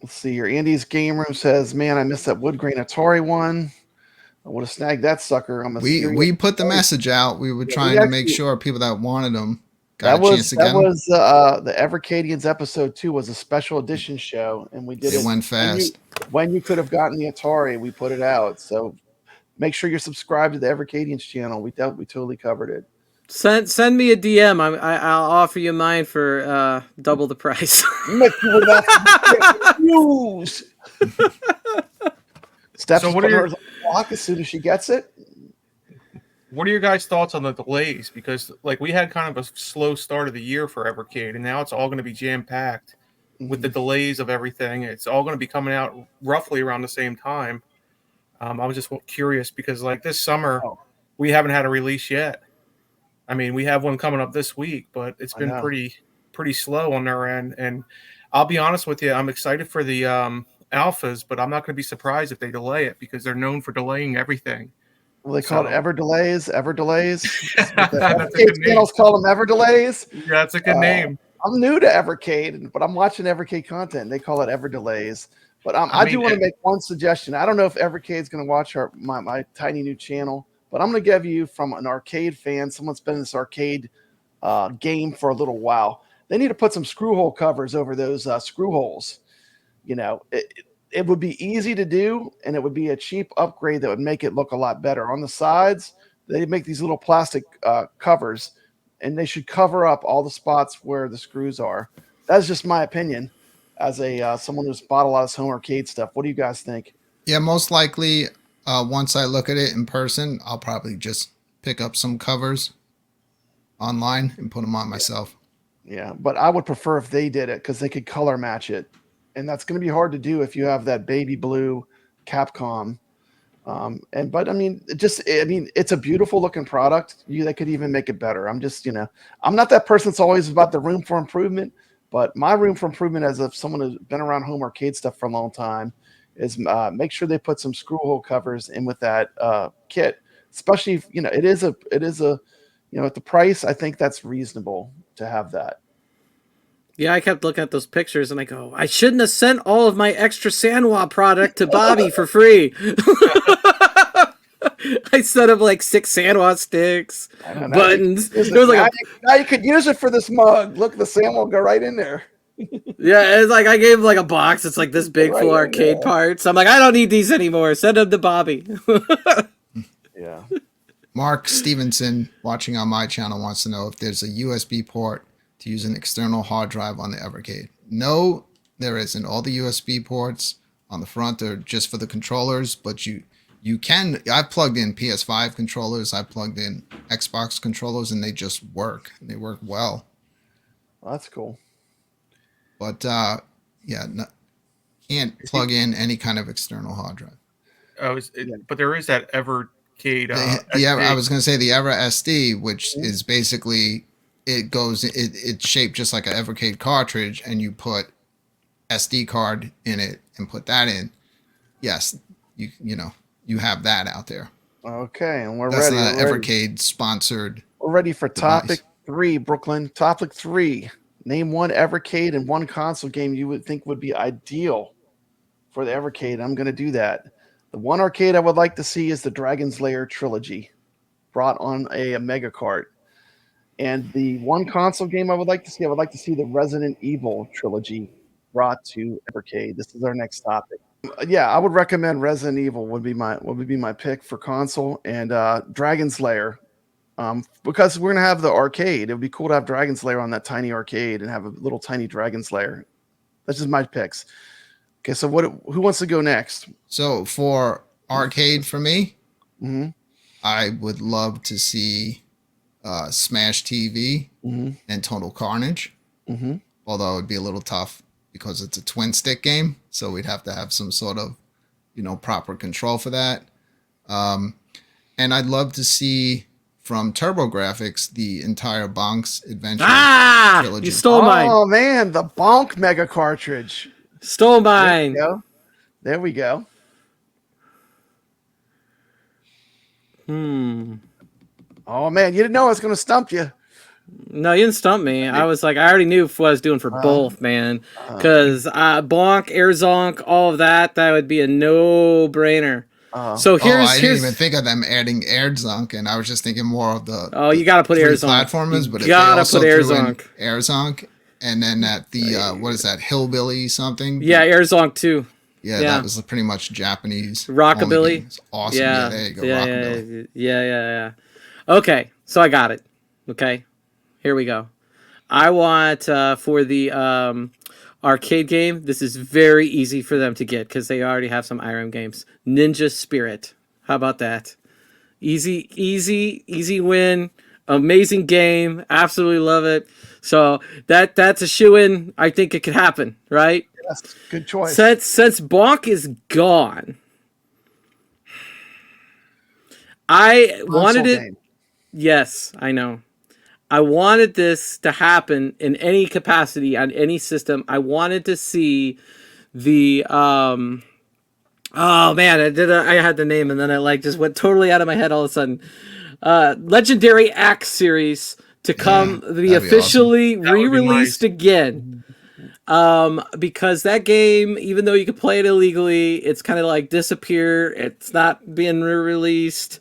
let's see here. Andy's Game Room says, "Man, I missed that wood grain Atari one. I would have snagged that sucker." We put the message out. We were trying to make sure people that wanted them got a chance to get them. That was the Evercadians episode 2 was a special edition show, and we did it. It went fast. When you could have gotten the Atari, we put it out. So make sure you're subscribed to the Evercadians channel. We totally covered it. Send me a DM. I'll offer you mine for double the price. Steps so what are your block as soon as she gets it? What are your guys' thoughts on the delays? Because like we had kind of a slow start of the year for Evercade, and now it's all going to be jam packed with the delays of everything. It's all going to be coming out roughly around the same time. I was just curious because like this summer we haven't had a release yet. I mean, we have one coming up this week, but it's been pretty slow on their end. And I'll be honest with you, I'm excited for the alphas, but I'm not going to be surprised if they delay it because they're known for delaying everything. Well, they call it Ever Delays. The channels call them Ever Delays. Yeah, that's a good name. I'm new to Evercade, but I'm watching Evercade content. They call it Ever Delays. But I do want to make one suggestion. I don't know if Evercade's going to watch my tiny new channel. But I'm going to give you, from an arcade fan, someone's been in this arcade game for a little while. They need to put some screw hole covers over those screw holes. It would be easy to do, and it would be a cheap upgrade that would make it look a lot better. On the sides, they make these little plastic covers, and they should cover up all the spots where the screws are. That's just my opinion as someone who's bought a lot of home arcade stuff. What do you guys think? Yeah, most likely. Once I look at it in person, I'll probably just pick up some covers online and put them on myself. Yeah, but I would prefer if they did it because they could color match it. And that's going to be hard to do if you have that baby blue Capcom. But I mean, it's a beautiful looking product. They could even make it better. I'm not that person that's always about the room for improvement, but my room for improvement as someone who's been around home arcade stuff for a long time is make sure they put some screw hole covers in with that kit, especially if it is a at the price. I think that's reasonable to have that. Yeah, I kept looking at those pictures and I go, I shouldn't have sent all of my extra Sanwa product to Bobby for free. I set up like 6 Sanwa sticks, buttons. Now you could use it for this mug. Look, the Sanwa will go right in there. Yeah, it's like I gave him like a box. It's like this big full arcade parts. I'm like, I don't need these anymore. Send them to Bobby. Yeah. Mark Stevenson, watching on my channel, wants to know if there's a USB port to use an external hard drive on the Evercade. No, there isn't. All the USB ports on the front are just for the controllers, but you can. I've plugged in PS5 controllers. I've plugged in Xbox controllers, and they just work. They work well. Well, that's cool. But can't plug in any kind of external hard drive. But there is that Evercade. I was going to say the Ever SD, which is basically it's shaped just like an Evercade cartridge, and you put SD card in it and put that in. Yes, you have that out there. Okay, and That's ready. That's not Evercade sponsored. We're ready for device. topic 3, Brooklyn. Topic 3. Name one Evercade and one console game you would think would be ideal for the Evercade. I'm going to do that. The one arcade I would like to see is the Dragon's Lair trilogy brought on a Mega Cart. And the one console game I would like to see the Resident Evil trilogy brought to Evercade. This is our next topic. Yeah, I would recommend Resident Evil would be my pick for console, and Dragon's Lair Because we're gonna have the arcade. It would be cool to have Dragon Slayer on that tiny arcade and have a little tiny Dragon Slayer. That's just my picks. Okay, so who wants to go next? So for arcade for me, Mm-hmm. I would love to see Smash TV and Total Carnage. Mm-hmm. Although it would be a little tough because it's a twin stick game, so we'd have to have some sort of, proper control for that. And I'd love to see from TurboGrafx the entire Bonk's Adventure trilogy. You stole mine. Oh man, the Bonk Mega cartridge. Stole mine. There we go. Oh man, you didn't know I was going to stump you. No, you didn't stump me. I was like, I already knew what I was doing for both, man. Because Bonk, Air Zonk, all of that would be a no-brainer. So I didn't even think of them adding Air Zonk, and I was just thinking more of the. Oh, you got to put Air Zonk. Platformers, but you got to put Air Zonk. Air Zonk, and then at the what is that, Hillbilly something? Yeah, Air Zonk too. Yeah, that was pretty much Japanese. Rockabilly. Awesome. Yeah, there you go. Rockabilly. Yeah. Okay, so I got it. Okay, here we go. I want for the arcade game. This is very easy for them to get because they already have some IRM games. Ninja Spirit. How about that? Easy win. Amazing game. Absolutely love it. So that's a shoo-in. I think it could happen, right? Yes, good choice. Since Bonk is gone, I wanted it. Game. Yes, I know. I wanted this to happen in any capacity on any system. I wanted to see the oh man, I had the name and then I just went totally out of my head all of a sudden. Legendary Axe series to come be officially awesome. re-released again. Because that game, even though you could play it illegally, it's kind of like disappear. It's not being re-released,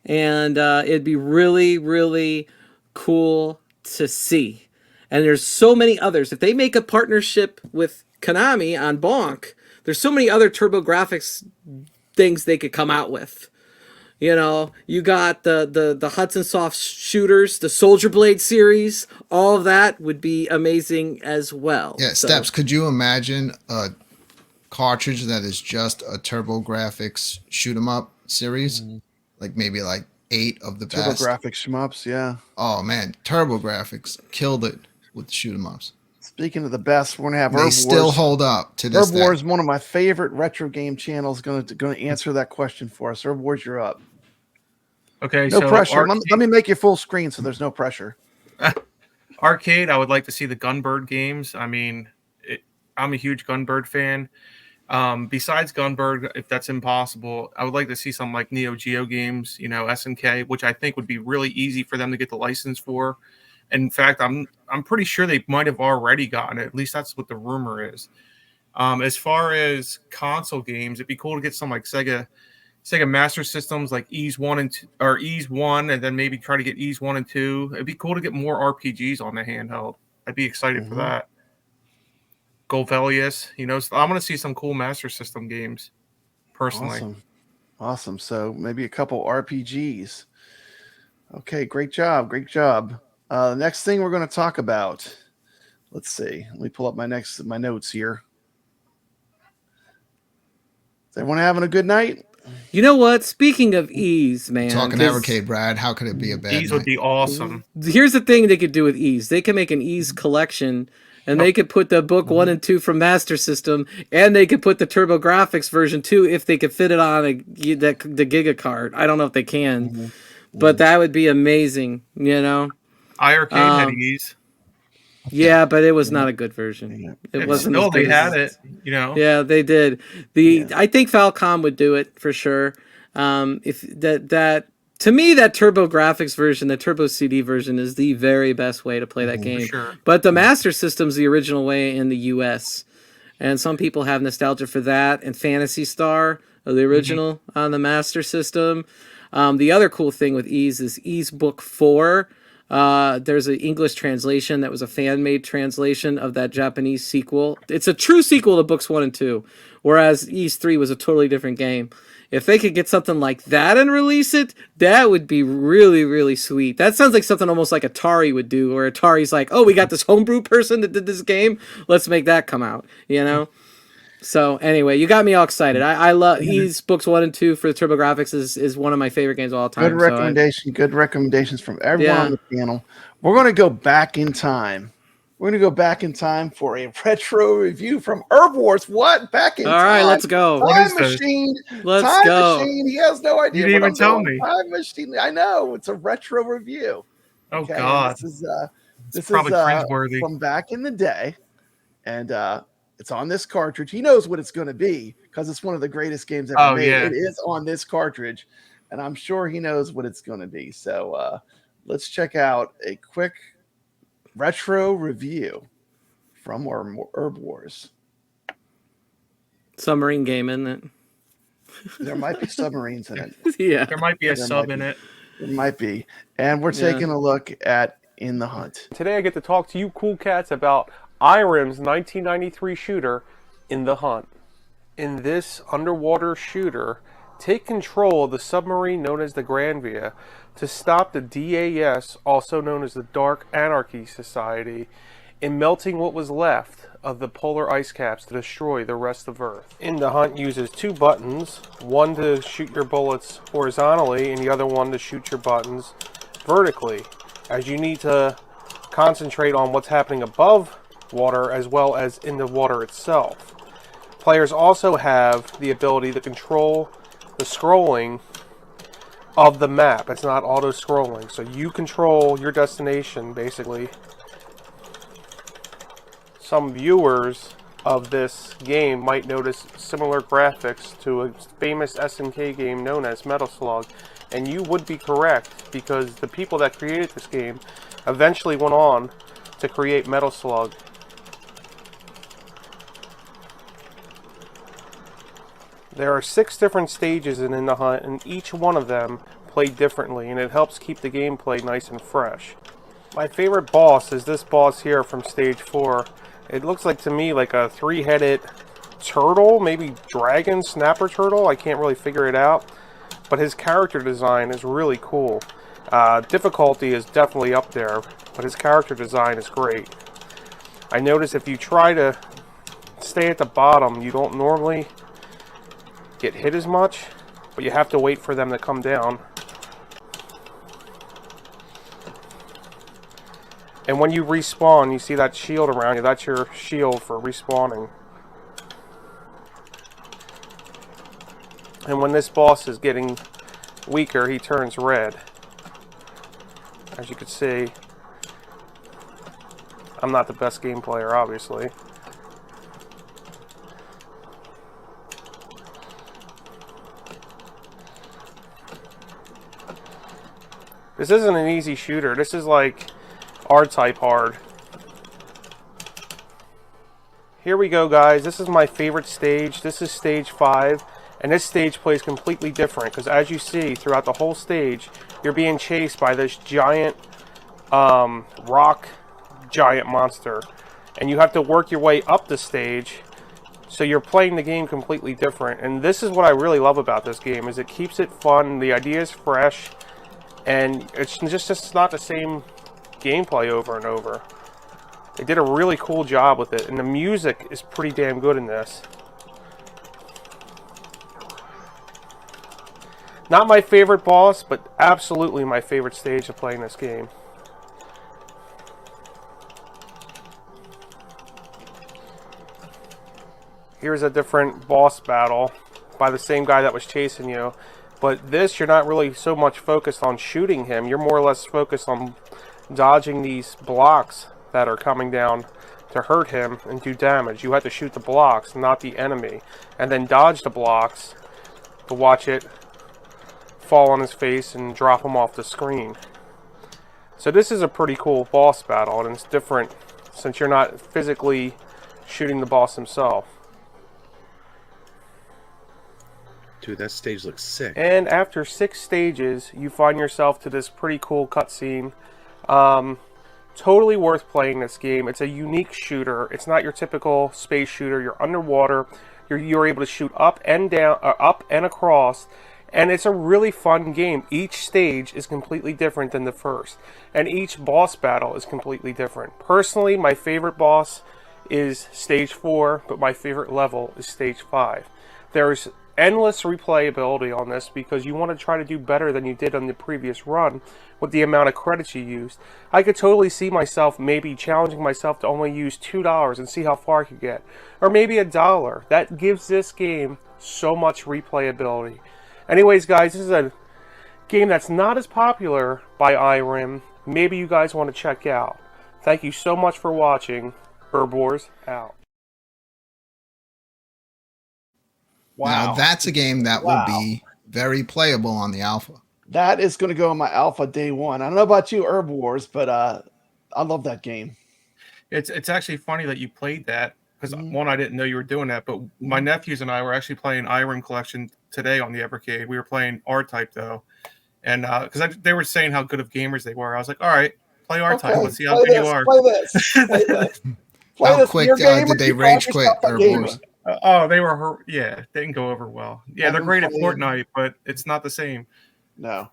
and it'd be really, really cool to see. And there's so many others. If they make a partnership with Konami on Bonk, there's so many other TurboGrafx things they could come out with. You got the Hudson Soft shooters, the Soldier Blade series. All of that would be amazing as well. Yeah, Steps, could you imagine a cartridge that is just a TurboGrafx shoot 'em up series? Like maybe 8 of the best. TurboGrafx shmups, yeah. Oh man, TurboGrafx killed it with the shoot 'em ups. Speaking of the best, we're gonna have They Herb still Wars. hold up to this Herb Wars, one of my favorite retro game channels, going to answer that question for us. Herb Wars, you're up. Okay, No so pressure. Let me make you full screen so there's no pressure. Arcade, I would like to see the Gunbird games. I mean, I'm a huge Gunbird fan. Besides Gunbird, if that's impossible, I would like to see some like Neo Geo games, SNK, which I think would be really easy for them to get the license for. In fact, I'm pretty sure they might have already gotten it. At least that's what the rumor is. As far as console games, it'd be cool to get some like Sega Master Systems like Ease 1 and 2, or Ease 1, and then maybe try to get Ease 1 and 2. It'd be cool to get more RPGs on the handheld. I'd be excited for that. Golvelius, so I'm going to see some cool Master System games, personally. Awesome. So maybe a couple RPGs. Okay, great job. The next thing we're going to talk about. Let's see. Let me pull up my notes here. Is everyone having a good night? You know what? Speaking of Ease, man. Talking Evercade, Brad, how could it be a bad Ease would be awesome. Here's the thing they could do with Ease. They can make an Ease collection, and they could put the book 1 and 2 from Master System, and they could put the TurboGrafx version 2 if they could fit it on the Giga card. I don't know if they can, but that would be amazing, iArcade had Ease. Yeah, but it was not a good version. It wasn't. Still, they had it, Yeah, they did. I think Falcom would do it for sure. If that to me, that TurboGrafx version, the Turbo CD version, is the very best way to play that game. Sure. But the Master System's the original way in the U.S., and some people have nostalgia for that. And Phantasy Star, the original on the Master System. The other cool thing with Ease is Ease Book 4. There's an English translation that was a fan-made translation of that Japanese sequel. It's a true sequel to books 1 and 2, whereas Ease 3 was a totally different game. If they could get something like that and release it, that would be really, really sweet. That sounds like something almost like Atari would do, where Atari's like, oh, we got this homebrew person that did this game. Let's make that come out, you know? So anyway, you got me all excited. I love Ease Books 1 and 2 for the TurboGrafx is one of my favorite games of all time. Good recommendation. Good recommendations from everyone on the panel. We're going to go back in time. We're going to go back in time for a retro review from Herb Wars. What? Back in time? All right, let's go. Time machine. Let's time go. Machine. He has no idea. You didn't even tell me. Time machine. I know. It's a retro review. Oh, God. This is probably cringeworthy. from back in the day. And it's on this cartridge. He knows what it's going to be because it's one of the greatest games ever made. Yeah. It is on this cartridge. And I'm sure he knows what it's going to be. So let's check out a quick retro review from Herb Wars. Submarine game, isn't it? There might be submarines in it. Yeah. There might be a sub in it. It might be. And we're taking a look at In the Hunt. Today I get to talk to you cool cats about IRIM's 1993 shooter, In the Hunt. In this underwater shooter, take control of the submarine known as the Granvia to stop the DAS, also known as the Dark Anarchy Society, in melting what was left of the polar ice caps to destroy the rest of Earth. In the Hunt uses two buttons, one to shoot your bullets horizontally and the other one to shoot your buttons vertically, as you need to concentrate on what's happening above water as well as in the water itself. Players also have the ability to control the scrolling of the map. It's not auto-scrolling, so you control your destination, basically. Some viewers of this game might notice similar graphics to a famous SNK game known as Metal Slug, and you would be correct, because the people that created this game eventually went on to create Metal Slug. There are 6 different stages in the Hunt, and each one of them play differently, and it helps keep the gameplay nice and fresh. My favorite boss is this boss here from stage 4. It looks like to me like a 3-headed turtle, maybe dragon, snapper turtle. I can't really figure it out, but his character design is really cool. Difficulty is definitely up there, but his character design is great. I notice if you try to stay at the bottom, you don't normally get hit as much, but you have to wait for them to come down. And when you respawn, you see that shield around you. That's your shield for respawning. And when this boss is getting weaker, he turns red. As you can see, I'm not the best game player, obviously. This isn't an easy shooter. This is like R-type hard. Here we go, guys. This is my favorite stage. This is stage 5, and this stage plays completely different because, as you see throughout the whole stage, you're being chased by this giant rock giant monster, and you have to work your way up the stage. So you're playing the game completely different, and this is what I really love about this game, is it keeps it fun. The idea is fresh, and it's just not the same gameplay over and over. They did a really cool job with it, and the music is pretty damn good in this. Not my favorite boss, but absolutely my favorite stage of playing this game. Here's a different boss battle by the same guy that was chasing you. But this, you're not really so much focused on shooting him. You're more or less focused on dodging these blocks that are coming down to hurt him and do damage. You have to shoot the blocks, not the enemy. And then dodge the blocks to watch it fall on his face and drop him off the screen. So this is a pretty cool boss battle, and it's different since you're not physically shooting the boss himself. Dude, that stage looks sick. And after 6 stages, you find yourself to this pretty cool cutscene. Totally worth playing this game. It's a unique shooter. It's not your typical space shooter. You're underwater. You're able to shoot up and down, up and across, and it's a really fun game. Each stage is completely different than the first, and each boss battle is completely different. Personally, my favorite boss is stage 4, but my favorite level is stage 5. There's endless replayability on this because you want to try to do better than you did on the previous run with the amount of credits you used. I could totally see myself maybe challenging myself to only use $2 and see how far I could get, or maybe $1. That gives this game so much replayability. Anyways, guys, this is a game that's not as popular by IRIM. Maybe you guys want to check out. Thank you so much for watching. Herb Wars out. Wow. Now that's a game that will be very playable on the alpha. That is going to go on my alpha day one. I don't know about you, Herb Wars, but I love that game. It's actually funny that you played that because one, I didn't know you were doing that, but my nephews and I were actually playing IRIM Collection today on the Evercade. We were playing R-Type though, and because they were saying how good of gamers they were, I was like, all right, play R-Type. Let's see how good you are. Play this. Play this. How quick did they rage quit, Herb Wars? They were, they didn't go over well. Yeah, they're great at Fortnite, but it's not the same. No.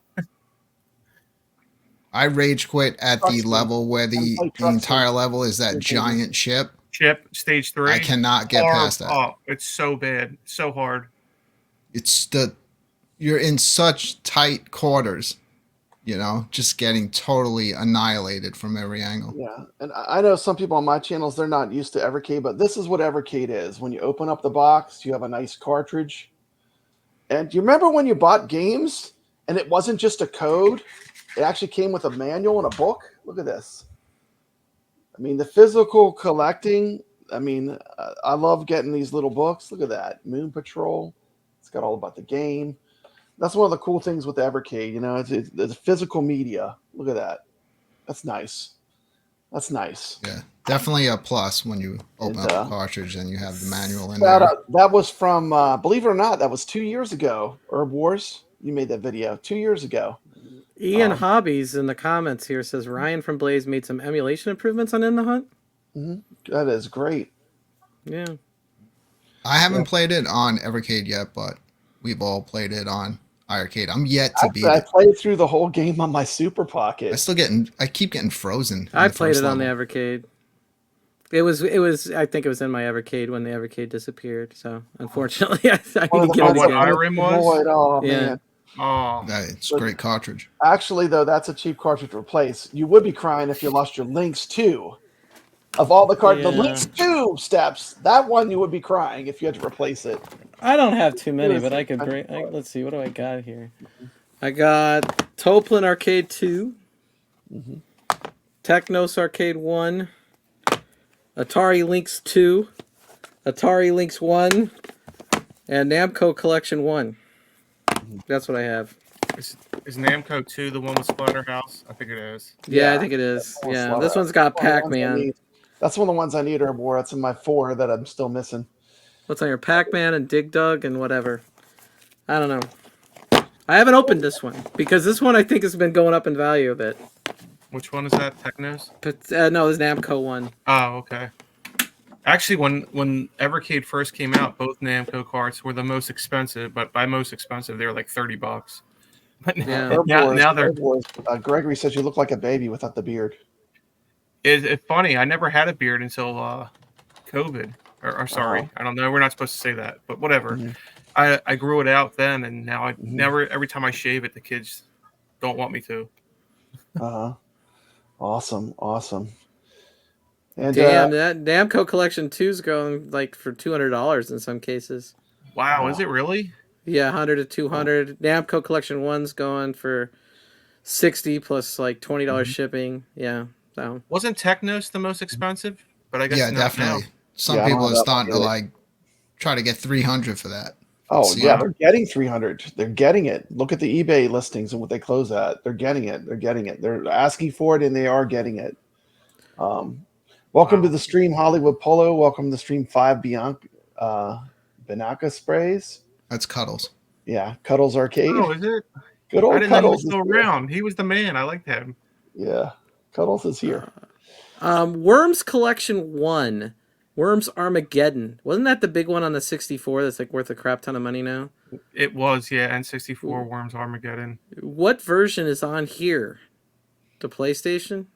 I rage quit at the level where the entire level is that giant ship. Stage 3. I cannot get past that. Oh, it's so bad. So hard. You're in such tight quarters, just getting totally annihilated from every angle. Yeah, and I know some people on my channels, they're not used to Evercade, but this is what Evercade is. When you open up the box, you have a nice cartridge. And do you remember when you bought games and it wasn't just a code? It actually came with a manual and a book. Look at this. I mean, the physical collecting, I love getting these little books. Look at that. Moon Patrol. It's got all about the game. That's one of the cool things with the Evercade, it's physical media. Look at that. That's nice. That's nice. Yeah, definitely a plus when you open up the cartridge and you have the manual in there. That was from, believe it or not, that was 2 years ago. Herb Wars, you made that video 2 years ago. Ian Hobbies in the comments here says Ryan from Blaze made some emulation improvements on In the Hunt. That is great. Yeah. I haven't played it on Evercade yet, but we've all played it on Arcade. I'm yet to beat it. I played through the whole game on my Super Pocket. I keep getting frozen. I played it on the Evercade. It was. I think it was in my Evercade when the Evercade disappeared. So unfortunately, I didn't get it again. IRIM was? Oh, yeah. Man. Oh, it's a great cartridge. Actually, though, that's a cheap cartridge to replace. You would be crying if you lost your Lynx 2. Of all the cards, the Lynx 2 steps, that one you would be crying if you had to replace it. I don't have too many, but I could bring. Let's see, what do I got here? I got Toplin Arcade 2, Technos Arcade 1, Atari Lynx 2, Atari Lynx 1, and Namco Collection 1. That's what I have. Is Namco 2 the one with Splatterhouse? I think it is. Yeah, I think it is. Yeah, this one's got Pac-Man. That's one of the ones I need, Herb War. That's in my 4 that I'm still missing. What's on your Pac-Man and Dig Dug and whatever? I don't know. I haven't opened this one because this one I think has been going up in value a bit. Which one is that? Technos? But no, it's Namco one. Oh, okay. Actually, when Evercade first came out, both Namco carts were the most expensive, but by most expensive, they were like $30. But now they're. Gregory says you look like a baby without the beard. It's funny. I never had a beard until COVID. Or sorry, I don't know. We're not supposed to say that, but whatever. I grew it out then, and now I never. Every time I shave it, the kids don't want me to. Awesome. And damn, that Namco Collection 2's going like for $200 in some cases. Wow, is it really? Yeah, 100 to 200. Namco Collection 1's going for $60 plus like $20 shipping. Yeah. So wasn't Technos the most expensive? But I guess definitely. Now. Some people are starting to try to get 300 for that. Oh yeah, they're getting 300. They're getting it. Look at the eBay listings and what they close at. They're getting it. They're asking for it and they are getting it. Welcome to the stream, Hollywood Polo. Welcome to the stream, 5 Banaka Sprays. That's Cuddles. Yeah, Cuddles Arcade. Oh, is it? Good old I didn't Cuddles. Know he was still around. He was the man. I liked him. Yeah, Cuddles is here. Worms Collection 1 Worms Armageddon. Wasn't that the big one on the 64 that's like worth a crap ton of money now? It was, yeah. N64 Worms Armageddon. What version is on here? The PlayStation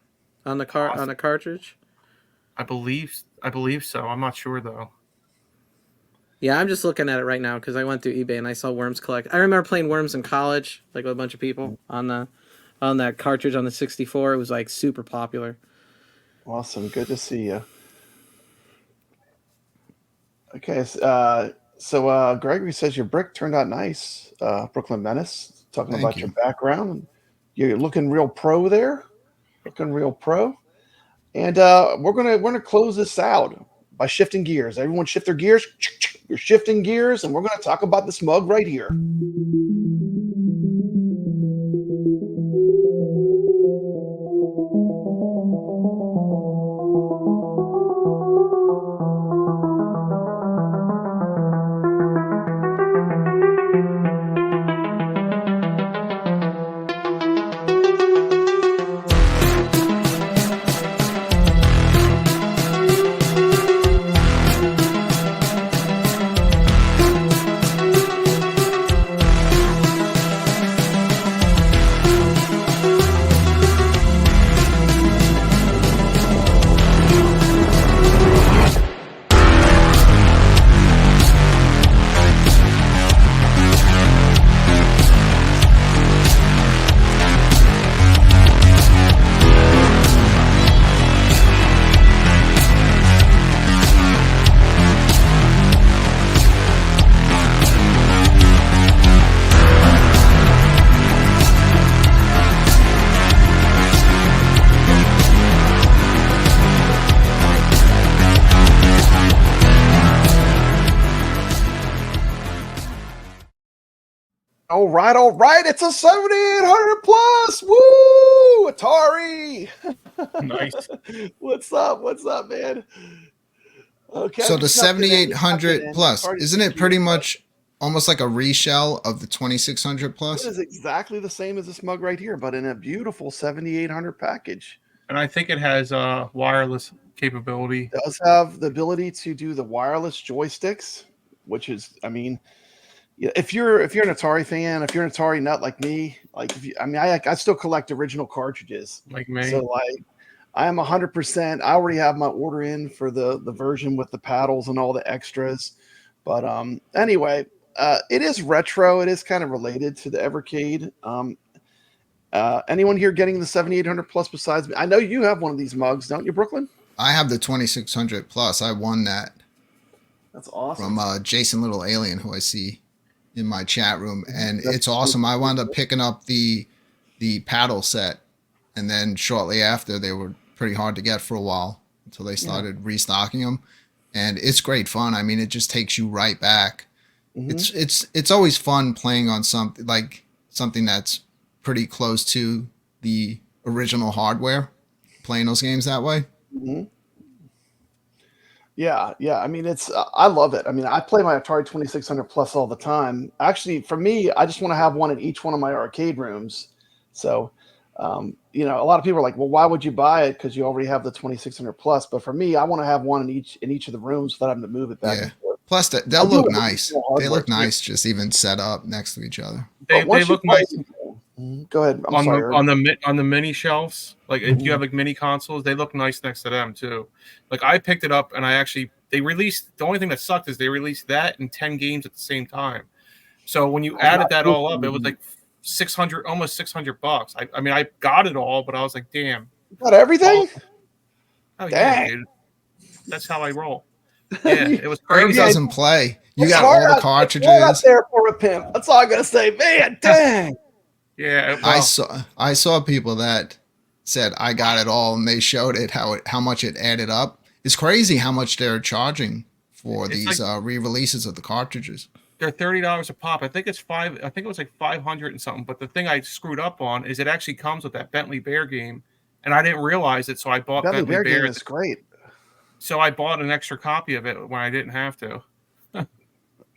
on the on the cartridge? I believe so. I'm not sure though. Yeah, I'm just looking at it right now because I went through eBay and I saw Worms Collect. I remember playing Worms in college, like with a bunch of people on that cartridge on the 64. It was like super popular. Awesome. Good to see you. Okay. So Gregory says your brick turned out nice. Brooklyn Menace, talking Thank about you. your background. You're looking real pro there. Looking real pro. And we're gonna close this out by shifting gears. Everyone shift their gears. You're shifting gears, and we're gonna talk about this mug right here. All right. It's a 7800 plus. Woo! Atari. Nice. What's up, man? Okay. So the 7800 plus, isn't it pretty much almost like a reshell of the 2600 It plus? is exactly the same as this mug right here, but in a beautiful 7800 package. And I think it has wireless capability. It does have the ability to do the wireless joysticks, which is, I mean, yeah, if you're an Atari fan, if you're an Atari nut like me, like I still collect original cartridges. Like me. So like I am 100%. I already have my order in for the version with the paddles and all the extras. But anyway, it is retro. It is kind of related to the Evercade. Anyone here getting the 7800 plus besides me? I know you have one of these mugs, don't you, Brooklyn? I have the 2600 plus. I won that. That's awesome. From Jason Little Alien, who I see in my chat room, and it's awesome. I wound up picking up the paddle set, and then shortly after they were pretty hard to get for a while until they started restocking them, and it's great fun. I mean, it just takes you right back. It's always fun playing on something that's pretty close to the original hardware, playing those games that way. Yeah. I mean, I love it. I mean, I play my Atari 2600 plus all the time. Actually, for me, I just want to have one in each one of my arcade rooms. So, a lot of people are like, well, why would you buy it? Because you already have the 2600 plus. But for me, I want to have one in each of the rooms without having to move it back and forth. Plus, they'll look nice. They look nice just even set up next to each other. They look nice. Go ahead. I'm sorry. On the mini shelves, like if you have like mini consoles, they look nice next to them too. Like I picked it up and they released, the only thing that sucked is they released that and 10 games at the same time. So when you added that all up, it was like almost $600. I mean, I got it all, but I was like, damn. You got everything? Oh yeah, dude. That's how I roll. Yeah, it was Herb crazy. doesn't play. You got all the cartridges. Out there for a pimp. That's all I gotta say, man. Dang. Yeah, well, I saw people that said I got it all, and they showed it how much it added up. It's crazy how much they're charging for these re-releases of the cartridges. They're $30 a pop. I think it was like 500 and something. But the thing I screwed up on is it actually comes with that Bentley Bear game, and I didn't realize it, so I bought Bentley Bear game is great. So I bought an extra copy of it when I didn't have to.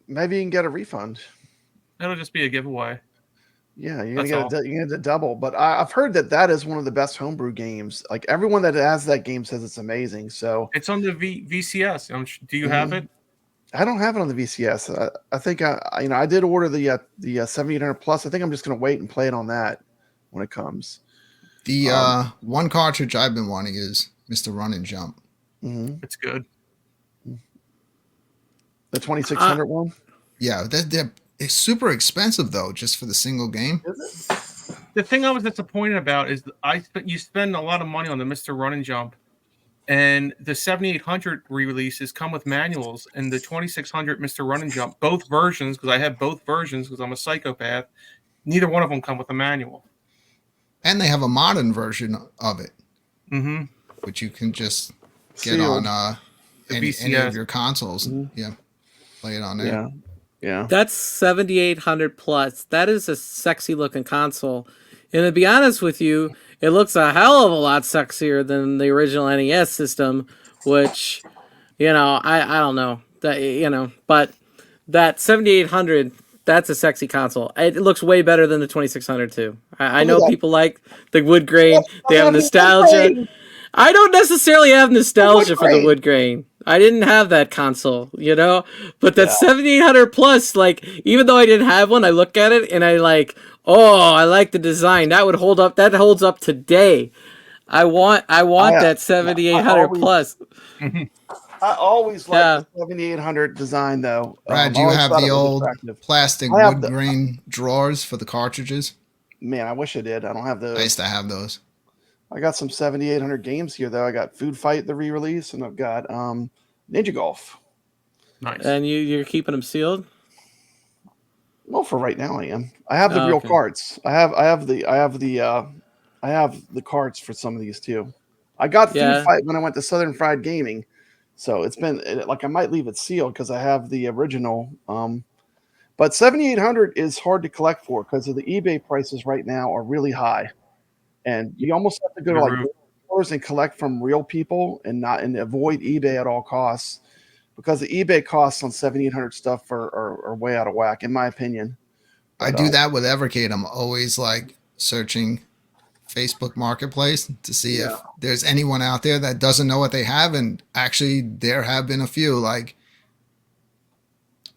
Maybe you can get a refund. It'll just be a giveaway. Yeah, you're That's gonna all. get you're gonna get a double. But I've heard that is one of the best homebrew games. Like everyone that has that game says it's amazing. So It's on the VCS. Do you have it? I don't have it on the VCS. I think I did order the 7800 plus. I think I'm just gonna wait and play it on that when it comes. The one cartridge I've been wanting is Mr. Run and Jump. It's good. The 2600 one. Yeah, it's super expensive though, just for the single game. The thing I was disappointed about is you spend a lot of money on the Mr. Run and Jump, and the 7800 re-releases come with manuals, and the 2600 Mr. Run and Jump, both versions, because I have both versions because I'm a psychopath, neither one of them come with a manual. And they have a modern version of it, which you can just get Sealed. on any of your consoles. Yeah, play it on there. Yeah. Yeah. That's 7800 plus. That is a sexy looking console. And to be honest with you, it looks a hell of a lot sexier than the original NES system, which, I don't know. But that 7800, that's a sexy console. It looks way better than the 2600 too. I know people like the wood grain. They have nostalgia. I don't necessarily have nostalgia for the wood grain. I didn't have that console, but that 7800 plus, like, even though I didn't have one, I look at it and I like the design. That would hold up. That holds up today. I want that 7800 plus. I always liked the 7800 design though. Brad, do you have the old plastic wood grain drawers for the cartridges? Man, I wish I did. I don't have those. I used to have those. I got some 7800 games here though. I got Food Fight, the re-release, and I've got Ninja Golf. Nice. And you're keeping them sealed? Well, for right now I am. I have the real cards. I have the cards for some of these too. I got Food Fight when I went to Southern Fried Gaming. So it's been like I might leave it sealed because I have the original. But 7800 is hard to collect for because of the eBay prices right now are really high. And you almost have to go to like stores and collect from real people and avoid eBay at all costs because the eBay costs on 7800 stuff are way out of whack, in my opinion. But, I do that with Evercade. I'm always like searching Facebook Marketplace to see if there's anyone out there that doesn't know what they have. And actually, there have been a few. Like,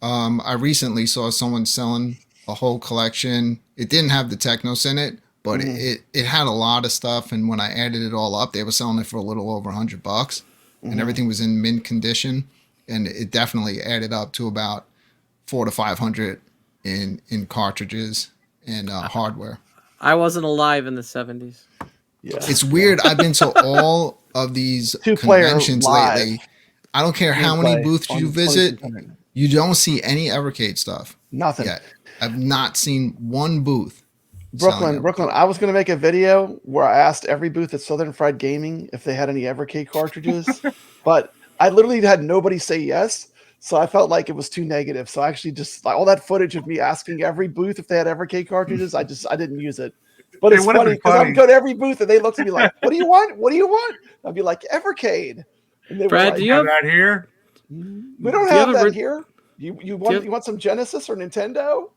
I recently saw someone selling a whole collection. It didn't have the Technos in it, but it had a lot of stuff. And when I added it all up, they were selling it for a little over $100, and everything was in mint condition. And it definitely added up to about $400 to $500 in cartridges and hardware. I wasn't alive in the 70s. Yeah, it's weird. I've been to all of these conventions lately. I don't care how many booths you visit. You don't see any Evercade stuff. Nothing. Yet. I've not seen one booth. Brooklyn. I was going to make a video where I asked every booth at Southern Fried Gaming if they had any Evercade cartridges, but I literally had nobody say yes. So I felt like it was too negative. So I actually just all that footage of me asking every booth if they had Evercade cartridges, I didn't use it. But it's funny because I would go to every booth and they looked at me like, "What do you want? What do you want?" I'd be like, "Evercade." And they Brad, were like, do you have that here? We don't have that here. You want some Genesis or Nintendo?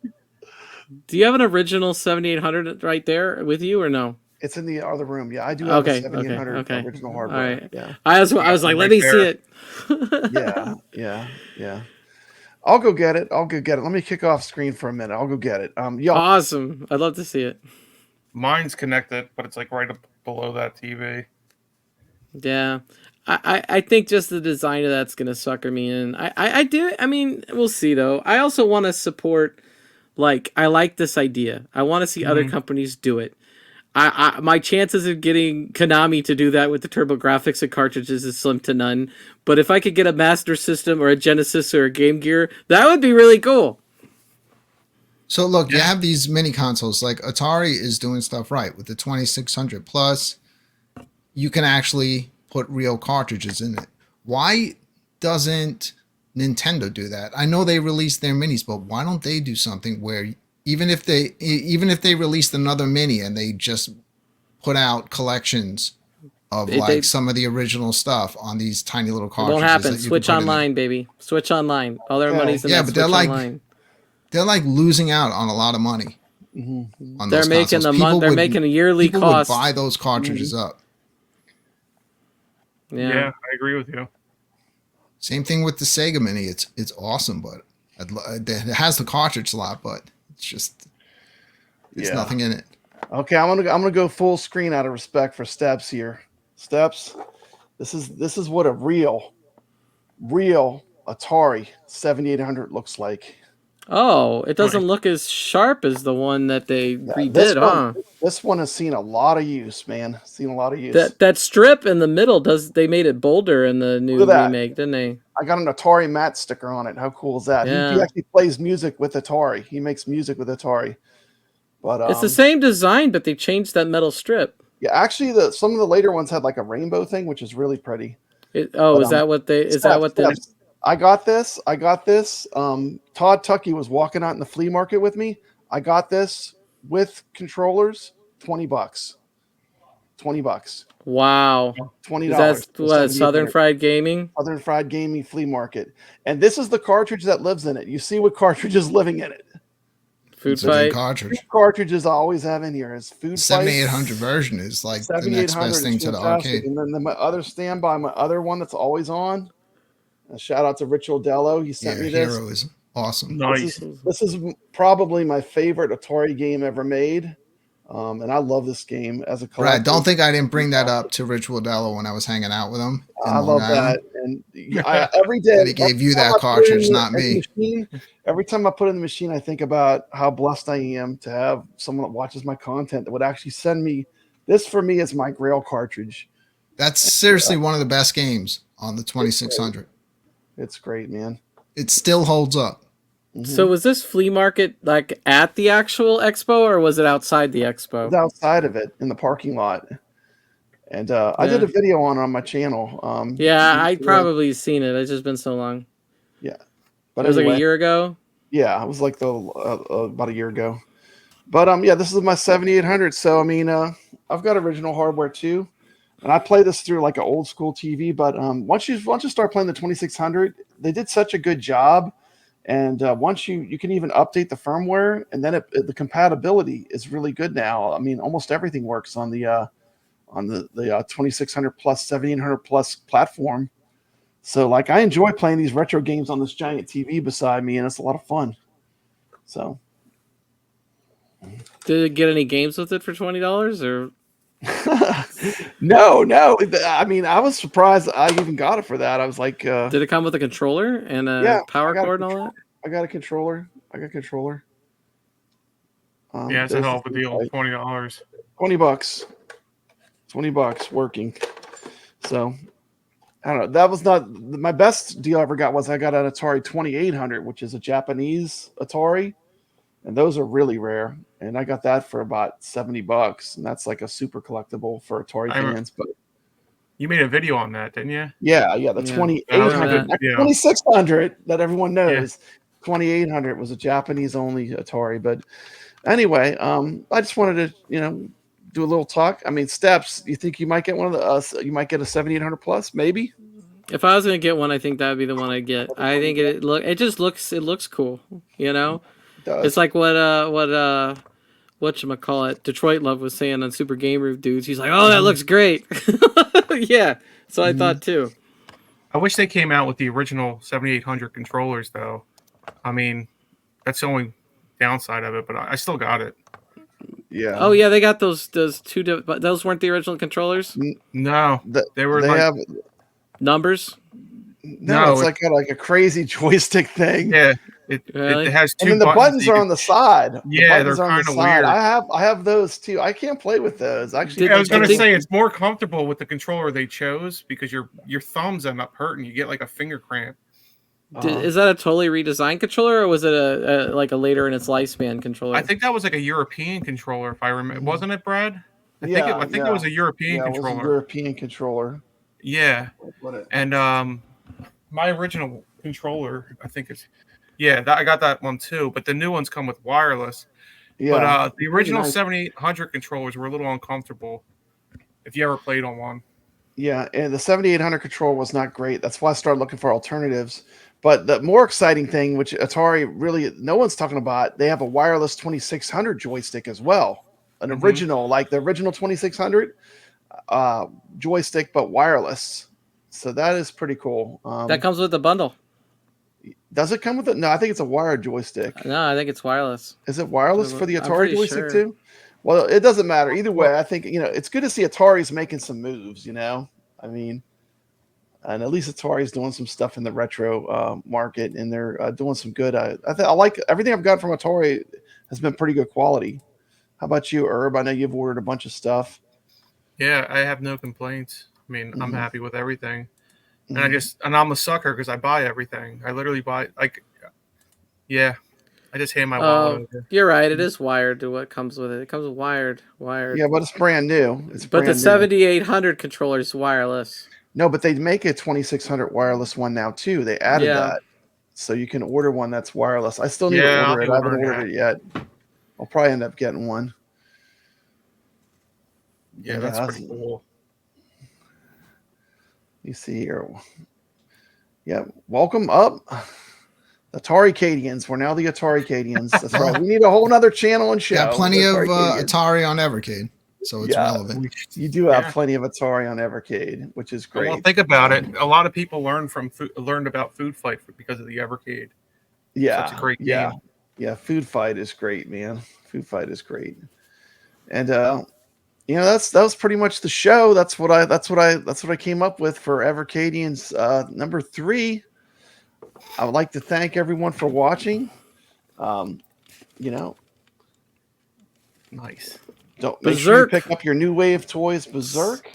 Do you have an original 7800 right there with you or no? It's in the other room. Yeah, I do have a 7800 original hardware. All right. Yeah. I was like, let me see it. Yeah. I'll go get it. Let me kick off screen for a minute. I'll go get it. Awesome. I'd love to see it. Mine's connected, but it's like right up below that TV. Yeah. I think just the design of that's gonna sucker me in. I do. I mean, we'll see though. I also want to support. Like, I like this idea. I want to see other companies do it. My chances of getting Konami to do that with the TurboGrafx and cartridges is slim to none. But if I could get a Master System or a Genesis or a Game Gear, that would be really cool. So look, you have these mini consoles. Like Atari is doing stuff right with the 2600 plus. You can actually put real cartridges in it. Why doesn't Nintendo do that? I know they released their minis, but why don't they do something where even if they released another mini and they just put out collections of some of the original stuff on these tiny little cartridges? It won't happen. Switch Online, baby. Switch Online. All their money's in that Switch Online. They're like losing out on a lot of money. on They're those making consoles. the People they're would- making a yearly people cost. would buy those cartridges up. Yeah, I agree with you. Same thing with the Sega Mini. It's awesome, but it has the cartridge slot, but it's just there's nothing in it. Okay, I'm gonna go full screen out of respect for Steps here. Steps, this is what a real Atari 7800 looks like. Oh, it doesn't look as sharp as the one that they redid, huh? This one has seen a lot of use, man. Seen a lot of use. That strip in the middle they made it bolder in the new remake, didn't they? I got an Atari Matt sticker on it. How cool is that? Yeah. He actually plays music with Atari. He makes music with Atari. But It's the same design, but they changed that metal strip. Yeah, actually, some of the later ones had like a rainbow thing, which is really pretty. Is that what they? Is that what they? I got this. Todd Tuckey was walking out in the flea market with me. I got this with controllers, $20. $20. Wow. $20. That's what Southern Fried Gaming. Southern Fried Gaming flea market, and this is the cartridge that lives in it. You see what cartridge is living in it? Food Fight cartridge. Two cartridges I always have in here is Food 7800 version is like the next best thing to the arcade. And then my other standby, my other one that's always on. A shout out to Rich Odello. He sent me this. Hero is awesome. Nice. This is probably my favorite Atari game ever made. And I love this game as a collector. Brad, don't think I didn't bring that up to Rich Wodello when I was hanging out with him. I love that. And every day. And he gave you that cartridge, not me. Every time I put it in the machine, I think about how blessed I am to have someone that watches my content that would actually send me this. For me, is my Grail cartridge. That's seriously one of the best games on the 2600. It's great, man. It still holds up. So was this flea market like at the actual expo, or was it outside the expo? It was outside of it in the parking lot. And I did a video on my channel. I probably seen it. It's just been so long. Yeah. But it was like a year ago? Yeah, it was like about a year ago. But this is my 7800. So I mean, I've got original hardware too. And I play this through like an old school TV, but once you start playing the 2600, they did such a good job. And once you can even update the firmware, and then the compatibility is really good now. I mean, almost everything works on the 2600 plus 7800 plus platform. So like, I enjoy playing these retro games on this giant TV beside me, and it's a lot of fun. So, did it get any games with it for $20 or? No. I mean, I was surprised I even got it for that. I was like, did it come with a controller and a power cord and all that? I got a controller. It's a hell of a deal. $20. $20. $20 working. So I don't know. That was not my best deal I ever got. Was I got an Atari 2800, which is a Japanese Atari, and those are really rare. And I got that for about $70, and that's like a super collectible for Atari fans. But you made a video on that, didn't you? Yeah, the 2800, 2600 that everyone knows. 2800 was a Japanese only Atari. But anyway, I just wanted to do a little talk. I mean, Steps, you think you might get one of the you might get a 7800 plus, maybe? If I was gonna get one, I think that would be the one I'd get. I think it looks cool. It's like whatchamacallit, Detroit Love was saying on Super Game Roof Dudes. He's like, oh, that looks great. Yeah, so I thought too. I wish they came out with the original 7800 controllers, though. I mean, that's the only downside of it, but I still got it. Yeah. Oh yeah, they got those two. But those weren't the original controllers. No, they were. They have numbers. No, it's like a crazy joystick thing. Yeah. It has two. And then the buttons are on the side. Yeah, they're kind of weird. I have those too. I can't play with those. Actually, I was going to say it's more comfortable with the controller they chose because your thumbs end up hurting. You get like a finger cramp. Is that a totally redesigned controller, or was it a later in its lifespan controller? I think that was like a European controller, if I remember. Wasn't it, Brad? I think it was a European controller. It was a European controller. Yeah, and my original controller, I think it's. Yeah, I got that one too, but the new ones come with wireless. Yeah, but the original 7800 controllers were a little uncomfortable if you ever played on one. Yeah, and the 7800 controller was not great. That's why I started looking for alternatives. But the more exciting thing, which Atari really no one's talking about, they have a wireless 2600 joystick as well. An original, like the original 2600 joystick, but wireless. So that is pretty cool. That comes with the bundle. Does it come with it? No, I think it's a wired joystick. No, I think it's wireless. Is it wireless for the I'm Atari pretty joystick sure. too? Well, it doesn't matter. Either way, I think, it's good to see Atari's making some moves, I mean, and at least Atari's doing some stuff in the retro market, and they're doing some good. I like everything I've got from Atari has been pretty good quality. How about you, Herb? I know you've ordered a bunch of stuff. Yeah, I have no complaints. I mean, I'm happy with everything. And Mm-hmm. I'm a sucker because I buy everything. I literally buy, yeah, I just hand my wallet over. You're right. It is wired to what comes with it. It comes with wired. Yeah, but it's brand new. It's But the brand new. 7800 controller is wireless. No, but they make a 2600 wireless one now too. They added that, so you can order one that's wireless. I still need to order it. I haven't ordered it yet. I'll probably end up getting one. Yeah, that's pretty cool. You see here. Yeah, welcome up, Atari-Cadians. We're now the Atari-Cadians. That's right. We need a whole nother channel and show. Got plenty of Atari on Evercade, so it's relevant. You do have plenty of Atari on Evercade, which is great. Well, think about it. A lot of people learned about Food Fight because of the Evercade. Yeah, such a great game. Yeah. Food Fight is great, man. Food Fight is great, and that was pretty much the show. That's what I came up with for Evercadians number 3. I would like to thank everyone for watching. Nice. Don't make sure you pick up your new wave toys, Berserk.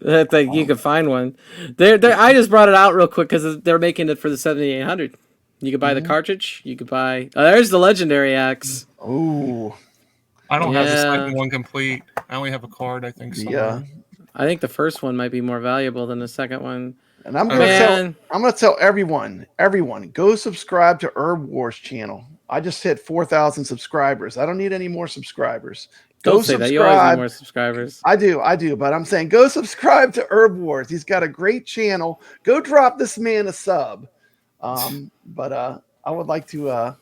I think you can find one. I just brought it out real quick because they're making it for the 7800. You could buy the cartridge. You could buy. There's the Legendary Axe. Oh. I don't have the second one complete. I only have a card, I think. Somewhere. I think the first one might be more valuable than the second one. And I'm gonna tell everyone, go subscribe to Herb Wars channel. I just hit 4,000 subscribers. I don't need any more subscribers. Don't say that. You always need more subscribers. I do, but I'm saying go subscribe to Herb Wars. He's got a great channel. Go drop this man a sub. But I would like to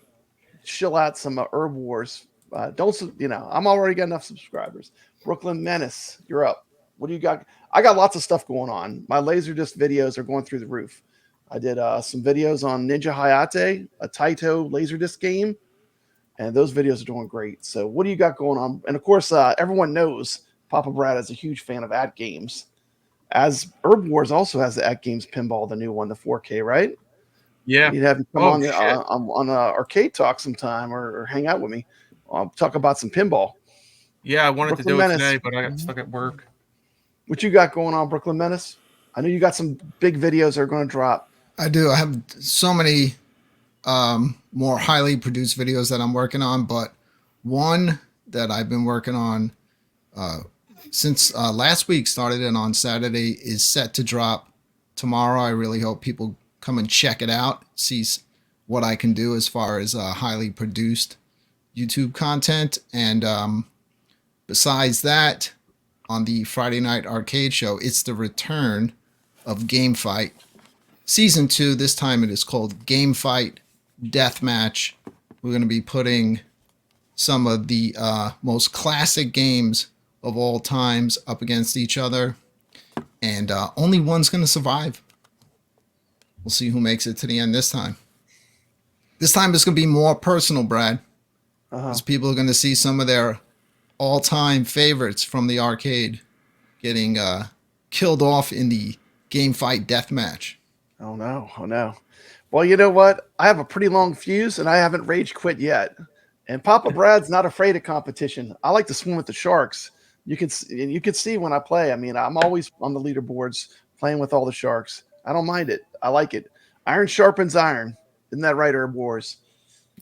chill out some Herb Wars. I'm already got enough subscribers. Brooklyn Menace, you're up. What do you got? I got lots of stuff going on. My Laserdisc videos are going through the roof. I did some videos on Ninja Hayate, a Taito Laserdisc game, and those videos are doing great. So what do you got going on? And of course, everyone knows Papa Brad is a huge fan of AtGames. As Herb Wars also has the AtGames Pinball, the new one, the 4K, right? Yeah. You'd have him come on Arcade Talk sometime or hang out with me. I'll talk about some pinball. Yeah, I wanted to do it today, but I got stuck at work. What you got going on, Brooklyn Menace? I know you got some big videos that are going to drop. I do. I have so many more highly produced videos that I'm working on, but one that I've been working on since last week started and on Saturday is set to drop tomorrow. I really hope people come and check it out, see what I can do as far as highly produced YouTube content. And besides that, on the Friday Night Arcade Show, it's the return of Game Fight Season 2. This time it is called Game Fight Deathmatch. We're going to be putting some of the most classic games of all times up against each other, and only one's going to survive. We'll see who makes it to the end this time. This time it's going to be more personal, Brad. Because people are going to see some of their all-time favorites from the arcade getting killed off in the Game Fight Deathmatch. Oh no. Well, you know what? I have a pretty long fuse, and I haven't rage quit yet. And Papa Brad's not afraid of competition. I like to swim with the sharks. You can see when I play. I mean, I'm always on the leaderboards playing with all the sharks. I don't mind it. I like it. Iron sharpens iron. Isn't that right, Herb Wars?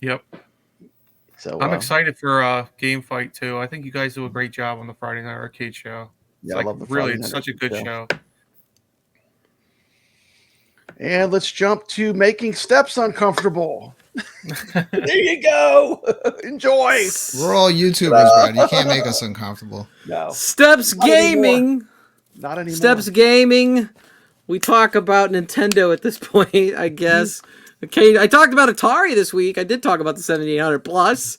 Yep. So I'm excited for Game Fight too. I think you guys do a great job on the Friday Night Arcade Show. Yeah, I love the Friday Night It's such a good show. And let's jump to making steps uncomfortable. There you go. Enjoy. We're all YouTubers, Brad. You can't make us uncomfortable. No. Steps Gaming. Not anymore. Steps Gaming. We talk about Nintendo at this point, I guess. Okay, I talked about Atari this week. I did talk about the 7800 Plus.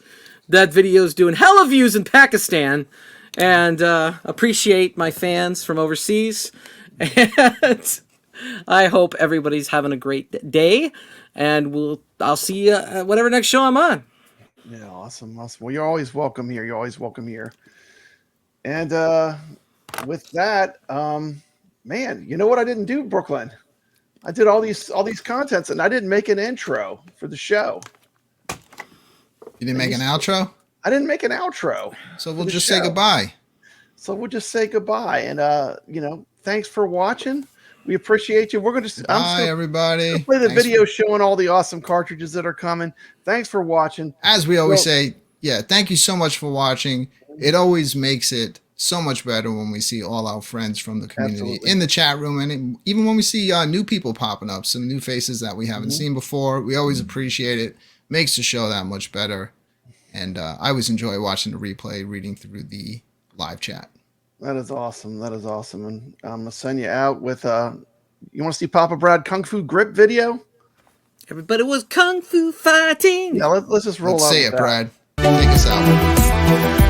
That video's doing hella views in Pakistan. And appreciate my fans from overseas. And I hope everybody's having a great day. And I'll see you at whatever next show I'm on. Yeah, awesome. Well, you're always welcome here. You're always welcome here. And with that, man, you know what I didn't do, Brooklyn? I did all these contents, and I didn't make an intro for the show. You didn't make an outro? I didn't make an outro. So we'll just say goodbye. And thanks for watching. We appreciate you. We're going to everybody. Play the video showing all the awesome cartridges that are coming. Thanks for watching. As we always say, thank you so much for watching. It always makes it so much better when we see all our friends from the community in the chat room, and even when we see new people popping up, some new faces that we haven't seen before. We always appreciate it. Makes the show that much better. And I always enjoy watching the replay, reading through the live chat. That is awesome. And I'm going to send you out with, you want to see Papa Brad Kung Fu Grip video? Everybody was Kung Fu fighting. Yeah, let's just roll out. Let's say it, Brad. Take us out.